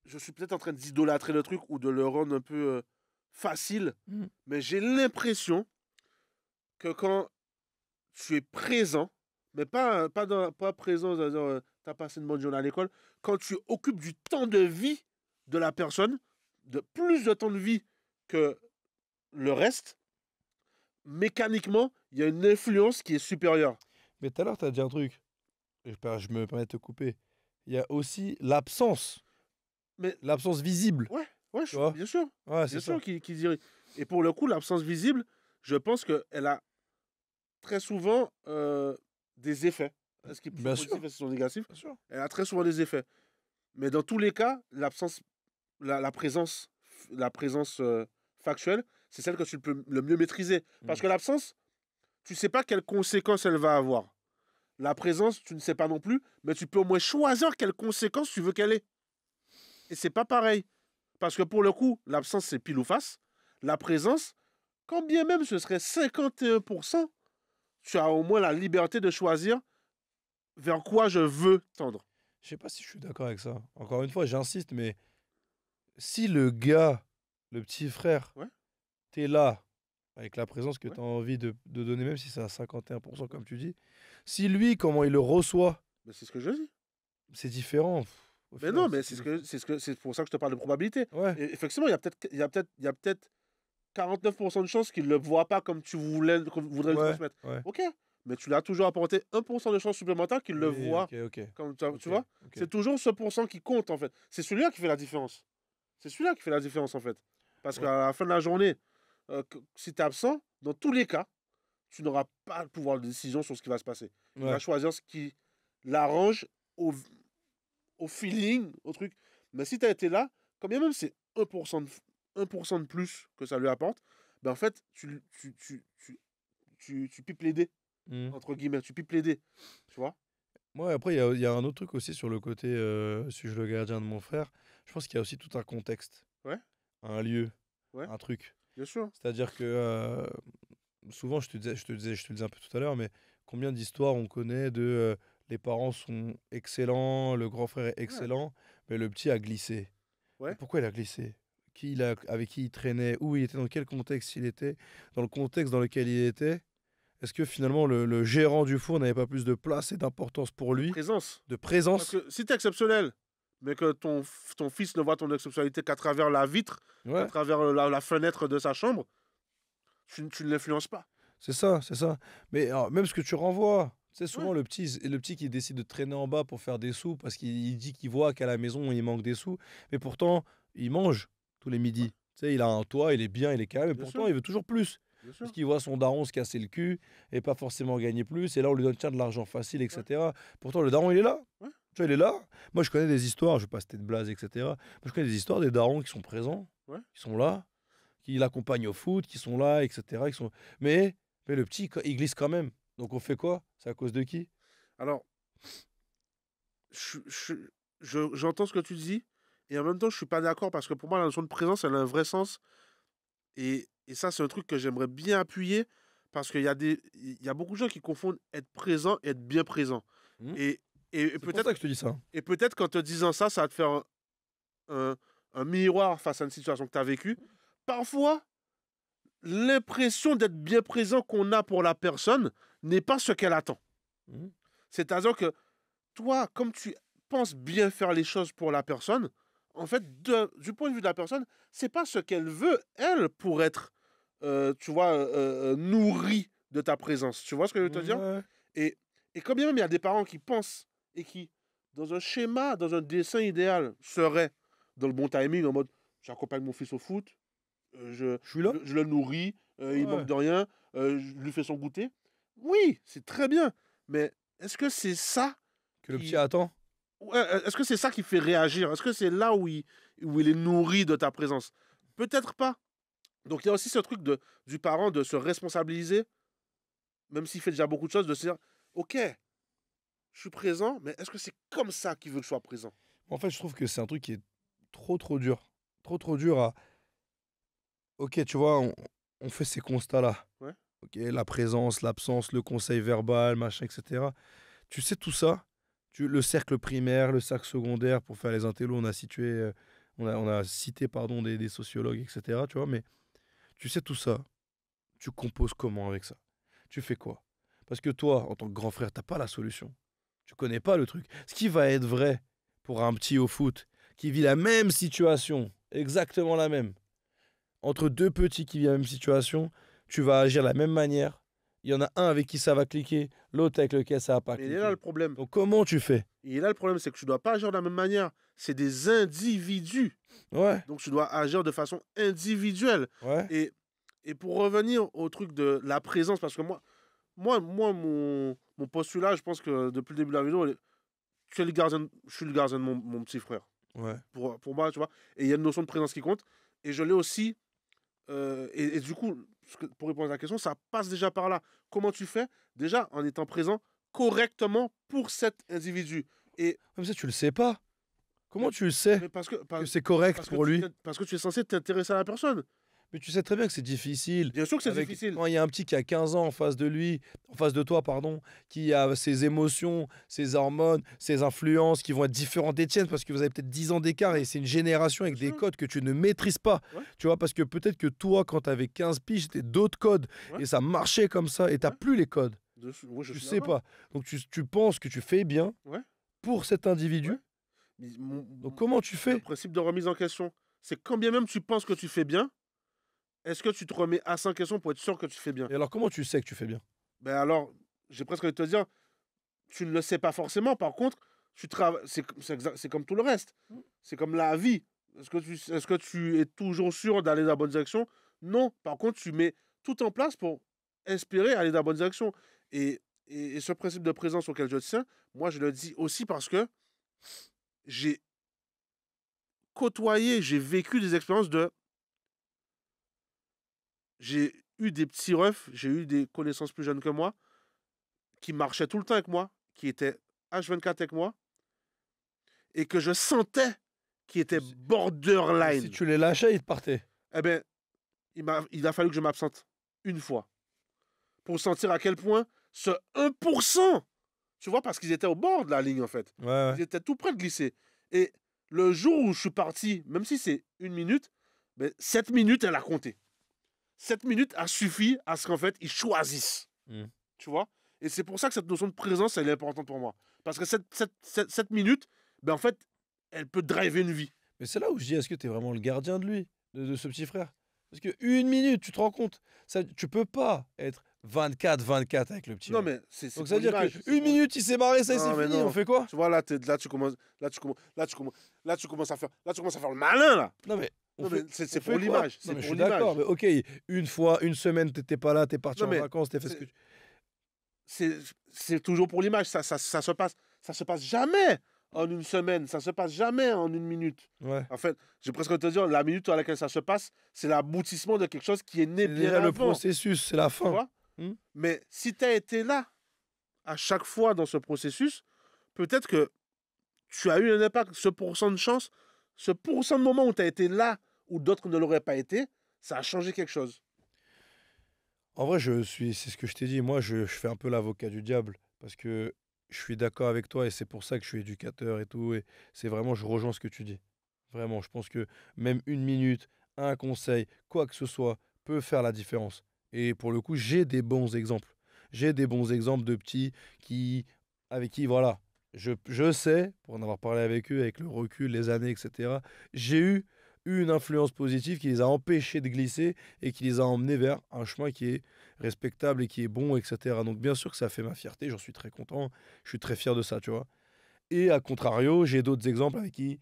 Je suis peut-être en train d'idolâtrer le truc ou de le rendre un peu facile, Mhm. mais j'ai l'impression que quand tu es présent, mais pas présent, c'est-à-dire, tu as passé une bonne journée à l'école, quand tu occupes du temps de vie de la personne, de plus de temps de vie que le reste, mécaniquement, il y a une influence qui est supérieure. Mais tout à l'heure, tu as dit un truc. Je me permets de te couper. Il y a aussi l'absence. Mais L'absence visible. ouais, ouais, Tu vois? Ouais, c'est bien ça. sûr qui dirait. Et pour le coup, l'absence visible, je pense qu'elle a très souvent des effets. Est-ce qu'ils sont Bien sûr. positifs, est-ce qu'ils sont négatifs? Bien sûr. Elle a très souvent des effets. Mais dans tous les cas, la présence factuelle, c'est celle que tu peux le mieux maîtriser. Parce Mm. que l'absence, tu ne sais pas quelles conséquences elle va avoir. La présence, tu ne sais pas non plus, mais tu peux au moins choisir quelles conséquences tu veux qu'elle ait. Et c'est pas pareil. Parce que pour le coup, l'absence, c'est pile ou face. La présence, quand bien même ce serait 51%, tu as au moins la liberté de choisir vers quoi je veux tendre. Je sais pas si je suis d'accord avec ça. Encore une fois, j'insiste, mais si le gars, le petit frère, Ouais, t'es là, avec la présence que ouais, tu as envie de donner, même si c'est à 51% ouais. comme tu dis, si lui, comment il le reçoit, Mais c'est ce que je dis. c'est différent. Au Mais final, non, mais c'est pour ça que je te parle de probabilité. Ouais, Et effectivement, il y a peut-être 49% de chances qu'il ne le voit pas comme vous voudrez le ouais, transmettre. ouais. Ok, mais tu l'as toujours apporté 1% de chance supplémentaire qu'il le Oui, voit. ok, ok. Comme Ok, tu vois, ok. c'est toujours ce pourcent qui compte en fait. C'est celui-là qui fait la différence. C'est celui-là qui fait la différence en fait. Parce Ouais, qu'à la fin de la journée, si tu es absent, dans tous les cas, tu n'auras pas le pouvoir de décision sur ce qui va se passer. Il va ouais. choisir ce qui l'arrange au feeling, au truc. Mais si tu as été là, quand bien même c'est 1% de plus que ça lui apporte, ben en fait, tu pipes les dés, Hmm. entre guillemets, tu pipes les dés. Tu vois? Ouais, après, il y a un autre truc aussi sur le côté suis-je le gardien de mon frère. Je pense qu'il y a aussi tout un contexte, Ouais, un lieu, ouais, un truc. bien sûr. C'est-à-dire que souvent, je te le disais un peu tout à l'heure, mais combien d'histoires on connaît de les parents sont excellents, le grand frère est Ouais, excellent, mais le petit a glissé. Mais ouais. pourquoi il a glissé? Avec qui il traînait, où il était, dans quel contexte il était, dans le contexte dans lequel il était. Est-ce que finalement le gérant du four n'avait pas plus de place et d'importance pour De lui, présence. de Parce présence? que si tu es exceptionnel, mais que ton fils ne voit ton exceptionnalité qu'à travers la vitre, qu'à Ouais, travers la fenêtre de sa chambre, tu ne l'influences pas. c'est ça, c'est ça. Mais alors, même ce que tu renvoies, c'est Ouais, souvent le petit qui décide de traîner en bas pour faire des sous parce qu'il dit qu'il voit qu'à la maison il manque des sous, mais pourtant il mange tous les ouais, midis. Tu sais, il a un toit, il est bien, il est calme, mais bien pourtant sûr, il veut toujours plus. bien Parce sûr. qu'il voit son daron se casser le cul et pas forcément gagner plus. Et là, on lui donne tiens de l'argent facile, Ouais, etc. Pourtant, le daron, il est là. ouais, Tu vois, il est là. Moi, je connais des histoires, je vais pas citer de blaze, etc. Moi, je connais des histoires des darons qui sont présents, ouais. qui sont là, qui l'accompagnent au foot, qui sont là, etc. Qui sont... mais le petit, il glisse quand même. Donc, on fait quoi? C'est à cause de qui? Alors, j'entends ce que tu dis, et en même temps, je suis pas d'accord parce que pour moi, la notion de présence, elle a un vrai sens. Et ça, c'est un truc que j'aimerais bien appuyer parce il y a beaucoup de gens qui confondent être présent et être bien présent. Hmm. Et, et C'est pour ça peut-être que je te dis ça. et peut-être qu'en te disant ça, ça va te faire un, un miroir face à une situation que tu as vécue. Parfois, l'impression d'être bien présent qu'on a pour la personne n'est pas ce qu'elle attend. Hmm. C'est-à-dire que toi, comme tu penses bien faire les choses pour la personne, en fait, du point de vue de la personne, c'est pas ce qu'elle veut, elle, pour être, tu vois, nourrie de ta présence. Tu vois ce que je veux te dire? Ouais. Et, et quand bien même il y a des parents qui pensent et qui, dans un schéma, dans un dessin idéal, seraient dans le bon timing, en mode, j'accompagne mon fils au foot, Je suis là. je le nourris, il manque Ouais. de rien, je lui fais son goûter. Oui, c'est très bien, mais est-ce que c'est ça Que le petit qui, attend. ouais, est-ce que c'est ça qui fait réagir? Est-ce que c'est là où il est nourri de ta présence? Peut-être pas. Donc il y a aussi ce truc du parent de se responsabiliser, même s'il fait déjà beaucoup de choses, de se dire, ok, je suis présent, mais est-ce que c'est comme ça qu'il veut que je sois présent? En fait, je trouve que c'est un truc qui est trop dur. Trop dur à. Ok, tu vois, on fait ces constats-là. Ouais, Ok, la présence, l'absence, le conseil verbal, machin, etc. Tu sais tout ça, le cercle primaire, le cercle secondaire, pour faire les intellos, on a cité pardon, des sociologues, etc. Tu vois, mais tu sais tout ça, tu composes comment avec ça? Tu fais quoi? Parce que toi, en tant que grand frère, t'as pas la solution. Tu connais pas le truc. Ce qui va être vrai pour un petit au foot qui vit la même situation, exactement la même, entre deux petits qui vivent la même situation, tu vas agir de la même manière. Il y en a un avec qui ça va cliquer, l'autre avec lequel ça va pas Mais il est là le cliquer. problème. Donc comment tu fais? Et là, le problème, c'est que tu dois pas agir de la même manière. C'est des individus. Ouais, Donc, tu dois agir de façon individuelle. ouais, Et, et pour revenir au truc de la présence, parce que mon postulat, je pense que depuis le début de la vidéo, tu es le gardien, je suis le gardien de mon petit frère. ouais. Pour moi, tu vois. Et il y a une notion de présence qui compte. Et je l'ai aussi. Et du coup, pour répondre à la question, ça passe déjà par là. Comment tu fais? Déjà, en étant présent correctement pour cet individu. Et Comme ça, tu le sais pas. Comment mais, tu le sais mais que c'est correct pour lui? parce que tu es censé t'intéresser à la personne. Mais tu sais très bien que c'est difficile. Bien sûr que c'est Avec, difficile. quand il y a un petit qui a 15 ans en face de lui, en face de toi, pardon, qui a ses émotions, ses hormones, ses influences qui vont être différentes des tiennes parce que vous avez peut-être 10 ans d'écart et c'est une génération avec Bien des sûr. codes que tu ne maîtrises pas. Ouais, Tu vois, parce que peut-être que toi, quand tu avais 15 piges, c'était d'autres codes ouais, et ça marchait comme ça et tu ouais. plus les codes. Oui, je Tu suis sais d'accord. pas. Donc tu penses que tu fais bien Ouais, pour cet individu. ouais. Mais Donc comment tu le fais? principe de remise en question, c'est quand bien même tu penses que tu fais bien, est-ce que tu te remets assez en question pour être sûr que tu fais bien? Et alors comment tu sais que tu fais bien? Ben alors, j'ai presque envie de te dire, tu ne le sais pas forcément. Par contre, tu travailles. C'est comme tout le reste. C'est comme la vie. Est-ce que tu es toujours sûr d'aller dans la bonne direction? Non. Par contre, tu mets tout en place pour espérer aller dans la bonne direction. Et ce principe de présence auquel je tiens, moi, je le dis aussi parce que j'ai côtoyé, j'ai vécu des expériences de. J'ai eu des petits refs, j'ai eu des connaissances plus jeunes que moi, qui marchaient tout le temps avec moi, qui étaient H24 avec moi, et que je sentais qui étaient Si borderline. tu les lâchais, ils te partaient. Eh bien, il a fallu que je m'absente une fois pour sentir à quel point ce 1%, tu vois, parce qu'ils étaient au bord de la ligne en fait. Ouais, ouais. Ils étaient tout près de glisser. Et le jour où je suis parti, même si c'est une minute, ben, 7 minutes, elle a compté. 7 minutes a suffi à ce qu'en fait, ils choisissent. Mm. Tu vois? Et c'est pour ça que cette notion de présence, elle est importante pour moi. Parce que cette minute, ben en fait, elle peut driver une vie. Mais c'est là où je dis, est-ce que tu es vraiment le gardien de lui, de ce petit frère? Parce que une minute, tu te rends compte, ça, tu peux pas être 24-24 avec le petit Non, ref. mais c'est Donc ça pour veut dire l'image. que une minute, il s'est barré, ça y est, Non, c'est mais fini, on non. fait quoi? Tu vois, là, tu commences à faire le malin, là. Non mais, on Non, mais fait, c'est on pour fait quoi? l'image. Non C'est mais je pour suis d'accord, l'image. mais ok, une fois, une semaine, t'étais pas là, t'es parti Non, en mais vacances, t'as fait ce que c'est tu... c'est- c'est toujours pour l'image. Ça se passe jamais en une semaine. Ça se passe jamais en une minute. Ouais. En fait, j'ai presque envie de te dire, la minute à laquelle ça se passe, c'est l'aboutissement de quelque chose qui est né C'est bien déjà le avant. processus, c'est la Tu fin. vois? Hmm. Mais si tu as été là à chaque fois dans ce processus, peut-être que tu as eu un impact, ce pourcent de chance, ce pourcent de moment où tu as été là, où d'autres ne l'auraient pas été, ça a changé quelque chose. En vrai, c'est ce que je t'ai dit, moi je fais un peu l'avocat du diable, parce que je suis d'accord avec toi et c'est pour ça que je suis éducateur et tout, et c'est vraiment, je rejoins ce que tu dis. Vraiment, je pense que même une minute, un conseil, quoi que ce soit, peut faire la différence. Et pour le coup, j'ai des bons exemples. J'ai des bons exemples de petits qui, avec qui, voilà, je sais, pour en avoir parlé avec eux, avec le recul, les années, etc., j'ai eu une influence positive qui les a empêchés de glisser et qui les a emmenés vers un chemin qui est respectable et qui est bon, etc. Donc bien sûr que ça fait ma fierté, j'en suis très content, je suis très fier de ça, tu vois. Et à contrario, j'ai d'autres exemples avec qui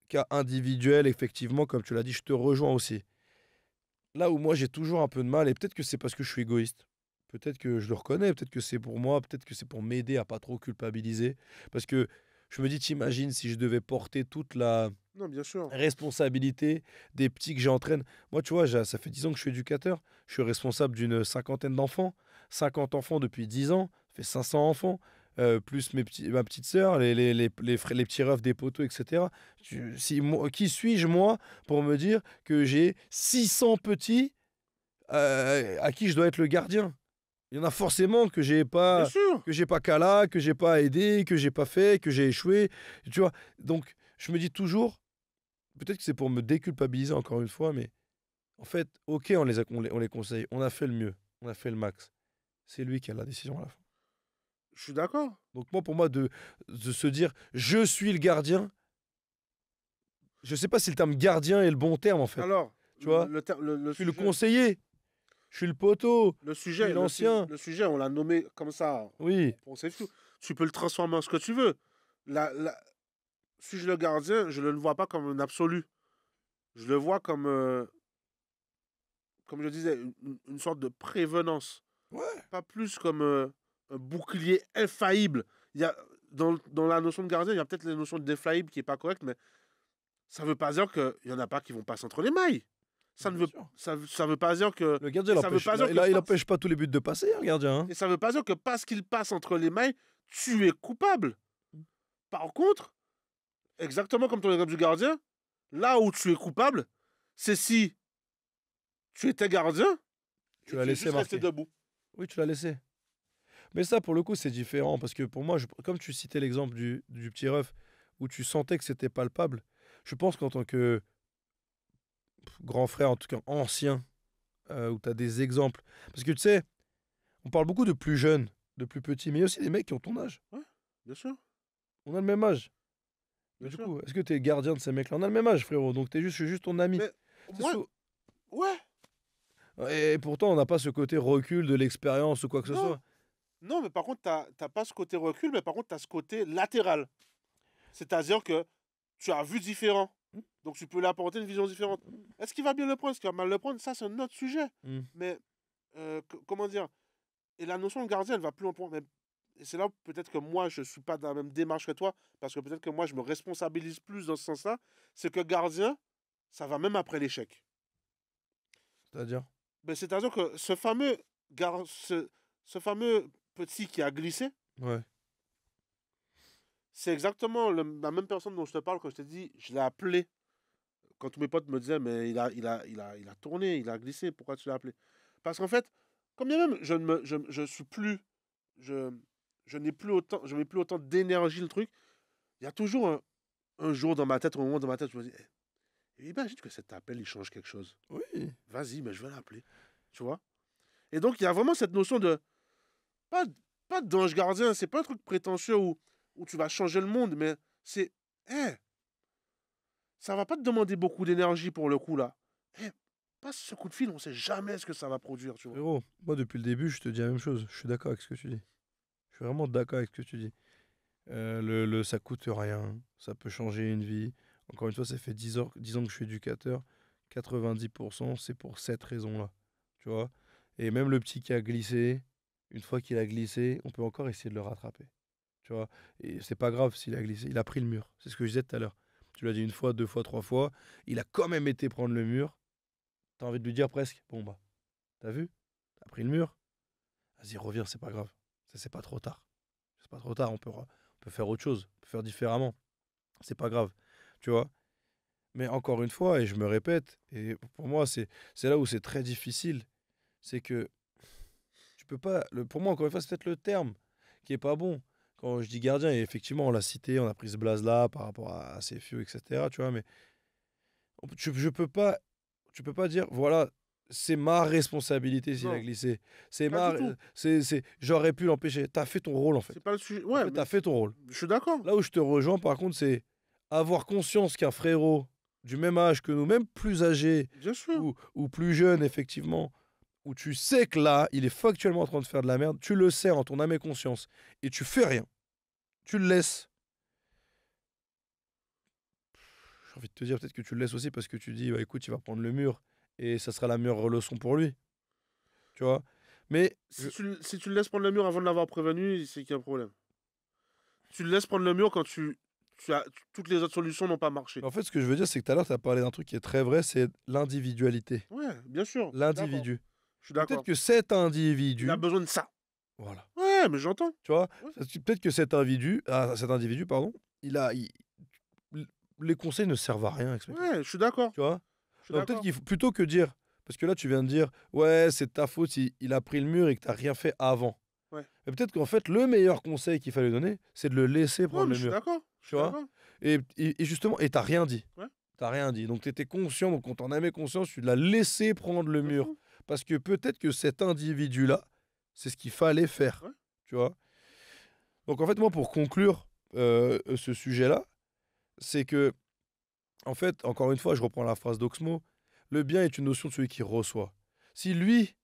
cas individuel, effectivement, comme tu l'as dit, je te rejoins aussi. Là où moi j'ai toujours un peu de mal, et peut-être que c'est parce que je suis égoïste, peut-être que je le reconnais, peut-être que c'est pour moi, peut-être que c'est pour m'aider à pas trop culpabiliser, parce que je me dis, t'imagines si je devais porter toute la Non, bien sûr. responsabilité des petits que j'entraîne. Moi, tu vois, ça fait 10 ans que je suis éducateur, je suis responsable d'une cinquantaine d'enfants, 50 enfants depuis 10 ans, ça fait 500 enfants. Plus ma petite sœur, les petits refs des poteaux, etc. Qui suis-je, moi, pour me dire que j'ai 600 petits à qui je dois être le gardien? Il y en a forcément Bien sûr. que j'ai pas cala, que j'ai pas aidé, que j'ai pas fait, que j'ai échoué. Tu vois? Donc, je me dis toujours, peut-être que c'est pour me déculpabiliser encore une fois, mais en fait, ok, on les conseille, on a fait le mieux, on a fait le max. c'est lui qui a la décision à la fin. Je suis d'accord. Donc moi, pour moi, de se dire je suis le gardien, je sais pas si le terme gardien est le bon terme en fait. Alors, Tu vois, le je suis le sujet, conseiller, je suis le poteau, le je suis sujet, l'ancien. le sujet, on l'a nommé comme ça. Oui, Bon, c'est fou. Tu peux le transformer en ce que tu veux. Suis-je le gardien, je ne le vois pas comme un absolu. Je le vois comme je disais, une sorte de prévenance. ouais, Pas plus comme un bouclier infaillible. Il y a, dans la notion de gardien, il y a peut-être la notion d'infaillible qui n'est pas correcte, mais ça ne veut pas dire qu'il n'y en a pas qui vont passer entre les mailles. Ça ne bien veut, sûr. ça veut pas dire que. Le gardien, Et ça veut pas dire que il parce, empêche pas tous les buts de passer, hein, le gardien. Hein. et ça veut pas dire que parce qu'il passe entre les mailles, tu es coupable. Par contre, exactement comme ton exemple du gardien, là où tu es coupable, c'est si tu étais gardien Tu et l'as tu es laissé juste resté marquer. debout. Oui, tu l'as laissé. Mais ça, pour le coup, c'est différent parce que pour moi, comme tu citais l'exemple du petit ref où tu sentais que c'était palpable, je pense qu'en tant que grand frère, en tout cas ancien, où tu as des exemples. Parce que tu sais, on parle beaucoup de plus jeunes, de plus petits, mais il y a aussi des mecs qui ont ton âge. Ouais, bien sûr, On a le même âge. Mais bien du sûr. coup, est-ce que tu es gardien de ces mecs-là? On a le même âge, frérot. Donc je suis juste ton ami. Mais C'est moi, ouais, Et pourtant, on n'a pas ce côté recul de l'expérience ou quoi que ce non. soit. Non, mais par contre, t'as pas ce côté recul, mais par contre, tu as ce côté latéral. C'est-à-dire que tu as vu différent. Mm. Donc, tu peux lui apporter une vision différente. Est-ce qu'il va bien le prendre? Est-ce qu'il va mal le prendre? Ça, c'est un autre sujet. Mm. Mais, comment dire? Et la notion de gardien, elle va plus loin. Et c'est là peut-être que moi, je ne suis pas dans la même démarche que toi, parce que peut-être que moi, je me responsabilise plus dans ce sens-là. C'est que gardien, ça va même après l'échec. C'est-à-dire? Ben, c'est-à-dire que ce fameux petit qui a glissé, Ouais. c'est exactement la même personne dont je te parle quand je t'ai dit, je l'ai appelé. Quand tous mes potes me disaient, mais il a tourné, il a glissé, pourquoi tu l'as appelé? Parce qu'en fait, comme bien même, je suis plus, je, je mets plus autant d'énergie le truc. Il y a toujours un jour dans ma tête, un moment dans ma tête, je me dis, imagine que cet appel, il change quelque chose. Oui. Vas-y, mais je vais l'appeler. Tu vois? Et donc, il y a vraiment cette notion de, pas, pas d'ange gardien, c'est pas un truc prétentieux où tu vas changer le monde, mais c'est, hé, ça va pas te demander beaucoup d'énergie pour le coup là. Eh, passe ce coup de fil, on sait jamais ce que ça va produire, tu vois. Frérot, moi, depuis le début, je te dis la même chose. Je suis d'accord avec ce que tu dis. Je suis vraiment d'accord avec ce que tu dis. Ça coûte rien. Ça peut changer une vie. Encore une fois, ça fait 10 ans que je suis éducateur. 90%, c'est pour cette raison-là. Tu vois? Et même le petit qui a glissé, une fois qu'il a glissé, on peut encore essayer de le rattraper. Tu vois? Et c'est pas grave s'il a glissé. Il a pris le mur. C'est ce que je disais tout à l'heure. Tu l'as dit une fois, deux fois, trois fois. Il a quand même été prendre le mur. T'as envie de lui dire presque, bon bah, t'as vu? T'as pris le mur. Vas-y, reviens, c'est pas grave. Ça, c'est pas trop tard. C'est pas trop tard, on peut faire autre chose, on peut faire différemment. C'est pas grave, tu vois. Mais encore une fois, et je me répète, et pour moi, c'est là où c'est très difficile, c'est que tu peux pas. Pour moi, encore une fois, c'est peut-être le terme qui est pas bon. Quand je dis gardien, et effectivement, on l'a cité, on a pris ce blaze-là par rapport à ses fieux, etc. Tu vois, mais je peux pas, tu peux pas dire, voilà, c'est ma responsabilité s'il a Non, glissé. pas du tout. J'aurais pu l'empêcher. T'as fait ton rôle, en fait. C'est pas le sujet. En Ouais, fait, mais t'as fait ton rôle. je suis d'accord. Là où je te rejoins, par contre, c'est avoir conscience qu'un frérot du même âge que nous, même plus âgé Bien sûr. ou plus jeune, effectivement, où tu sais que là, il est factuellement en train de faire de la merde, tu le sais en ton âme et conscience, et tu fais rien. Tu le laisses. J'ai envie de te dire, peut-être que tu le laisses aussi parce que tu dis, bah, écoute, il va prendre le mur, et ça sera la meilleure leçon pour lui. Tu vois? Mais, Si tu le laisses prendre le mur avant de l'avoir prévenu, c'est qu'il y a un problème. Tu le laisses prendre le mur quand toutes les autres solutions n'ont pas marché. en fait, ce que je veux dire, c'est que tout à l'heure, tu as parlé d'un truc qui est très vrai, c'est l'individualité. Ouais, bien sûr. Je suis d'accord. L'individu. Je suis Peut-être d'accord. que cet Il a individu, besoin de ça. voilà. Ouais, mais j'entends. Tu vois? Ouais. Peut-être que cet individu, pardon, les conseils ne servent à rien avec ce mec-là. Ouais, je suis d'accord. Tu vois? Je suis Donc peut-être d'accord. qu'il faut plutôt que dire, parce que là tu viens de dire, ouais, c'est de ta faute si il a pris le mur et que t'as rien fait avant. Ouais. Mais peut-être qu'en fait, le meilleur conseil qu'il fallait donner, c'est de le laisser Ouais, prendre mais le je suis mur. d'accord. Je Tu suis vois? d'accord. Et justement, et t'as rien dit. Ouais. T'as rien dit. Donc t'étais conscient, donc on t'en avait conscience, tu l'as laissé prendre le De mur. fou. Parce que peut-être que cet individu-là, C'est ce qu'il fallait faire. Ouais. Tu vois. Donc en fait, moi, pour conclure ce sujet-là, c'est que, en fait, encore une fois, je reprends la phrase d'Oxmo, le bien est une notion de celui qui reçoit. Si lui,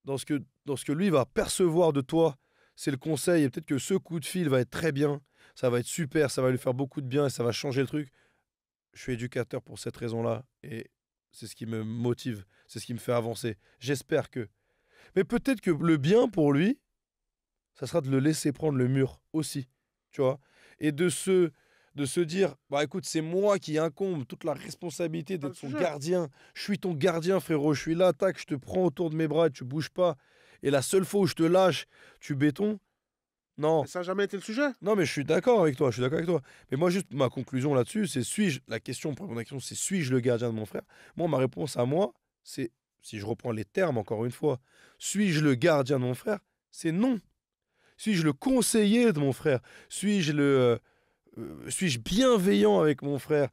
dans ce que lui va percevoir de toi, c'est le conseil, et peut-être que ce coup de fil va être très bien, ça va être super, ça va lui faire beaucoup de bien et ça va changer le truc. Je suis éducateur pour cette raison-là et c'est ce qui me motive, c'est ce qui me fait avancer. J'espère que. Mais peut-être que le bien pour lui, ça sera de le laisser prendre le mur aussi, tu vois. Et de se dire, bah écoute, c'est moi qui incombe toute la responsabilité C'est pas le d'être son sujet. gardien. Je suis ton gardien, frérot. Je suis là, tac, je te prends autour de mes bras, tu bouges pas. Et la seule fois où je te lâche, tu béton. Mais Non. ça n'a jamais été le sujet. Non, mais je suis d'accord avec toi, je suis d'accord avec toi. Mais moi, juste ma conclusion là-dessus, c'est suis-je, la question, pour répondre à la question, c'est suis-je le gardien de mon frère? Moi, ma réponse à moi, c'est, si je reprends les termes encore une fois, suis-je le gardien de mon frère? C'est non. Suis-je le conseiller de mon frère? Suis-je bienveillant avec mon frère?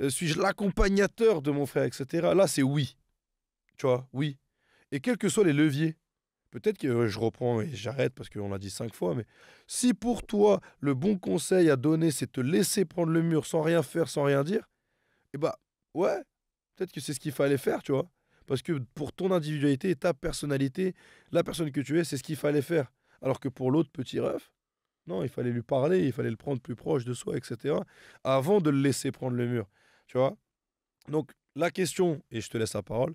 Suis-je l'accompagnateur de mon frère, etc. Là, c'est oui. Tu vois, oui. Et quels que soient les leviers, peut-être que je reprends et j'arrête parce qu'on l'a dit 5 fois, mais si pour toi, le bon conseil à donner, c'est te laisser prendre le mur sans rien faire, sans rien dire, eh bah, ouais, peut-être que c'est ce qu'il fallait faire, tu vois. Parce que pour ton individualité, ta personnalité, la personne que tu es, c'est ce qu'il fallait faire. Alors que pour l'autre petit ref, non, il fallait lui parler, il fallait le prendre plus proche de soi, etc. Avant de le laisser prendre le mur, tu vois. Donc, la question, et je te laisse la parole,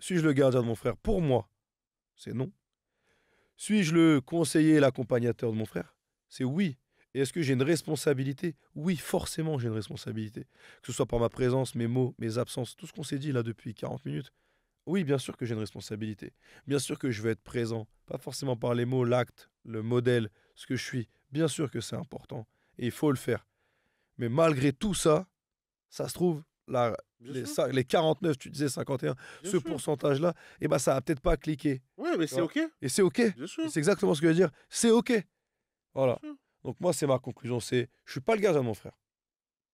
suis-je le gardien de mon frère? Pour moi, c'est non. Suis-je le conseiller et l'accompagnateur de mon frère? C'est oui. Et est-ce que j'ai une responsabilité? Oui, forcément, j'ai une responsabilité. Que ce soit par ma présence, mes mots, mes absences, tout ce qu'on s'est dit là depuis 40 minutes. Oui, bien sûr que j'ai une responsabilité. Bien sûr que je vais être présent. Pas forcément par les mots, l'acte, le modèle, ce que je suis. Bien sûr que c'est important. Et il faut le faire. Mais malgré tout ça, ça se trouve, Bien sûr. les 49, tu disais 51, Bien ce sûr. pourcentage-là, eh ben, ça va peut-être pas cliquer. Ouais, mais Tu c'est vois. OK. Et c'est OK. Et Bien sûr. c'est exactement ce que je veux dire. C'est OK. Bien Voilà. sûr. Donc moi, c'est ma conclusion. Je suis pas le gardien de mon frère.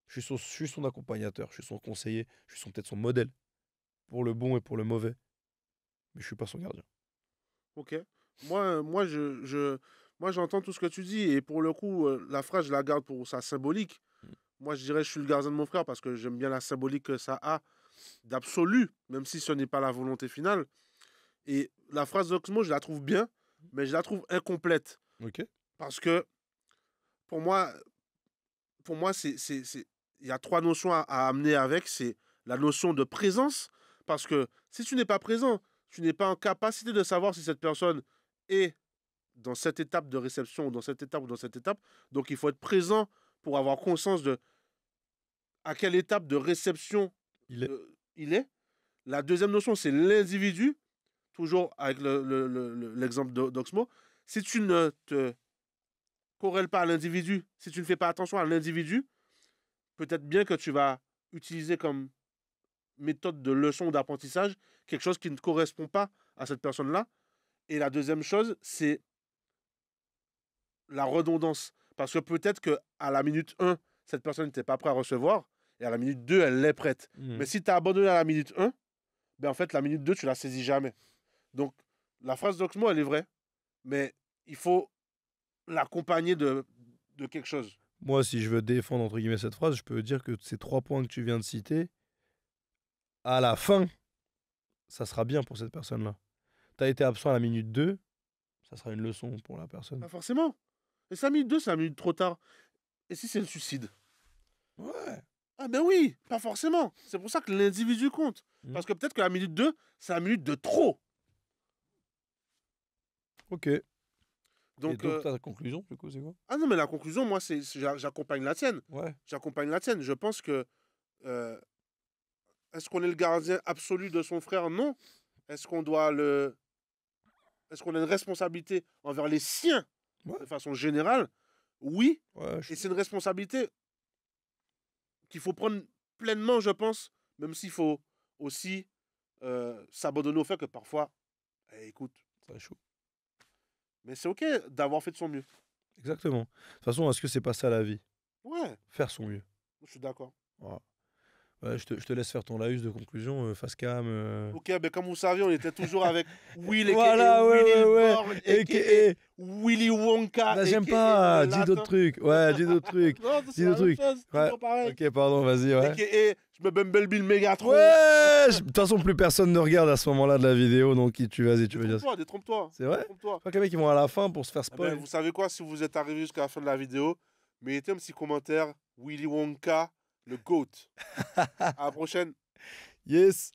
Je suis son accompagnateur. Je suis son conseiller. Je suis peut-être son modèle. Pour le bon et pour le mauvais. Mais je suis pas son gardien. OK. Moi, j'entends tout ce que tu dis. Et pour le coup, la phrase, je la garde pour sa symbolique. Moi, je dirais, je suis le gardien de mon frère parce que j'aime bien la symbolique que ça a d'absolu, même si ce n'est pas la volonté finale. Et la phrase d'Oxmo, je la trouve bien, mais je la trouve incomplète. OK. Parce que pour moi, il y a trois notions à amener avec. C'est la notion de présence. Parce que si tu n'es pas présent, tu n'es pas en capacité de savoir si cette personne est dans cette étape de réception, ou dans cette étape, ou dans cette étape. Donc il faut être présent pour avoir conscience de à quelle étape de réception Il est. il est. La deuxième notion, c'est l'individu, toujours avec l'exemple d'Oxmo. Si tu ne te corrèles pas à l'individu, si tu ne fais pas attention à l'individu, peut-être bien que tu vas utiliser comme méthode de leçon d'apprentissage quelque chose qui ne correspond pas à cette personne-là. Et la deuxième chose, c'est la redondance. Parce que peut-être qu'à la minute 1, cette personne n'était pas prête à recevoir, et à la minute 2, elle l'est prête. Mais si tu as abandonné à la minute 1, ben en fait, la minute 2, tu la saisis jamais. Donc, la phrase d'Oxmo, elle est vraie, mais il faut l'accompagner de quelque chose. Moi, si je veux défendre entre guillemets cette phrase, je peux dire que ces 3 points que tu viens de citer, à la fin, ça sera bien pour cette personne-là. Tu as été absent à la minute 2, ça sera une leçon pour la personne. Pas forcément. Et 5 minutes 2, c'est 5 minutes trop tard. Et si c'est le suicide? Ouais. Ah ben oui, pas forcément. C'est pour ça que l'individu compte. Mhm. Parce que peut-être que la minute 2, c'est la minute de trop. OK. Et Donc, donc, ta conclusion, du coup, c'est quoi? ah non, mais la conclusion, moi, j'accompagne la tienne. Ouais. J'accompagne la tienne. Je pense que euh, est-ce qu'on est le gardien absolu de son frère? Non. Est-ce qu'on doit le. Est-ce qu'on a une responsabilité envers les siens Ouais. de façon générale? Oui. Ouais. Et c'est une responsabilité qu'il faut prendre pleinement, je pense, même s'il faut aussi s'abandonner au fait que parfois, écoute, Ça chaud. mais c'est OK d'avoir fait de son mieux. Exactement. De toute façon, est-ce que c'est pas ça la vie? Ouais, Faire son mieux. je suis d'accord. Voilà. Ouais, je te laisse faire ton laïus de conclusion, face cam. Ok, ben comme vous savez, on était toujours avec Will aka Voilà, ouais, Willy ouais, le ouais. Borgne, Et aka Willy Wonka, bah, j'aime aka pas. le Dis d'autres latin. trucs. Ouais, dis d'autres trucs. Non, Dis c'est la d'autres même trucs. chose, Ouais. toujours pareil. Ok, pardon, vas-y, ouais. Aka, je me Bumble Bill Megatron. Ouais! De toute façon, plus personne ne regarde à ce moment-là de la vidéo, donc vas-y, tu veux dire. Détrompe-toi. C'est vrai? Détrompe-toi. Je crois que les mecs ils vont à la fin pour se faire Eh ben, spoil. vous savez quoi, si vous êtes arrivé jusqu'à la fin de la vidéo, mettez un petit commentaire, Willy Wonka, le GOAT. À la prochaine. Yes!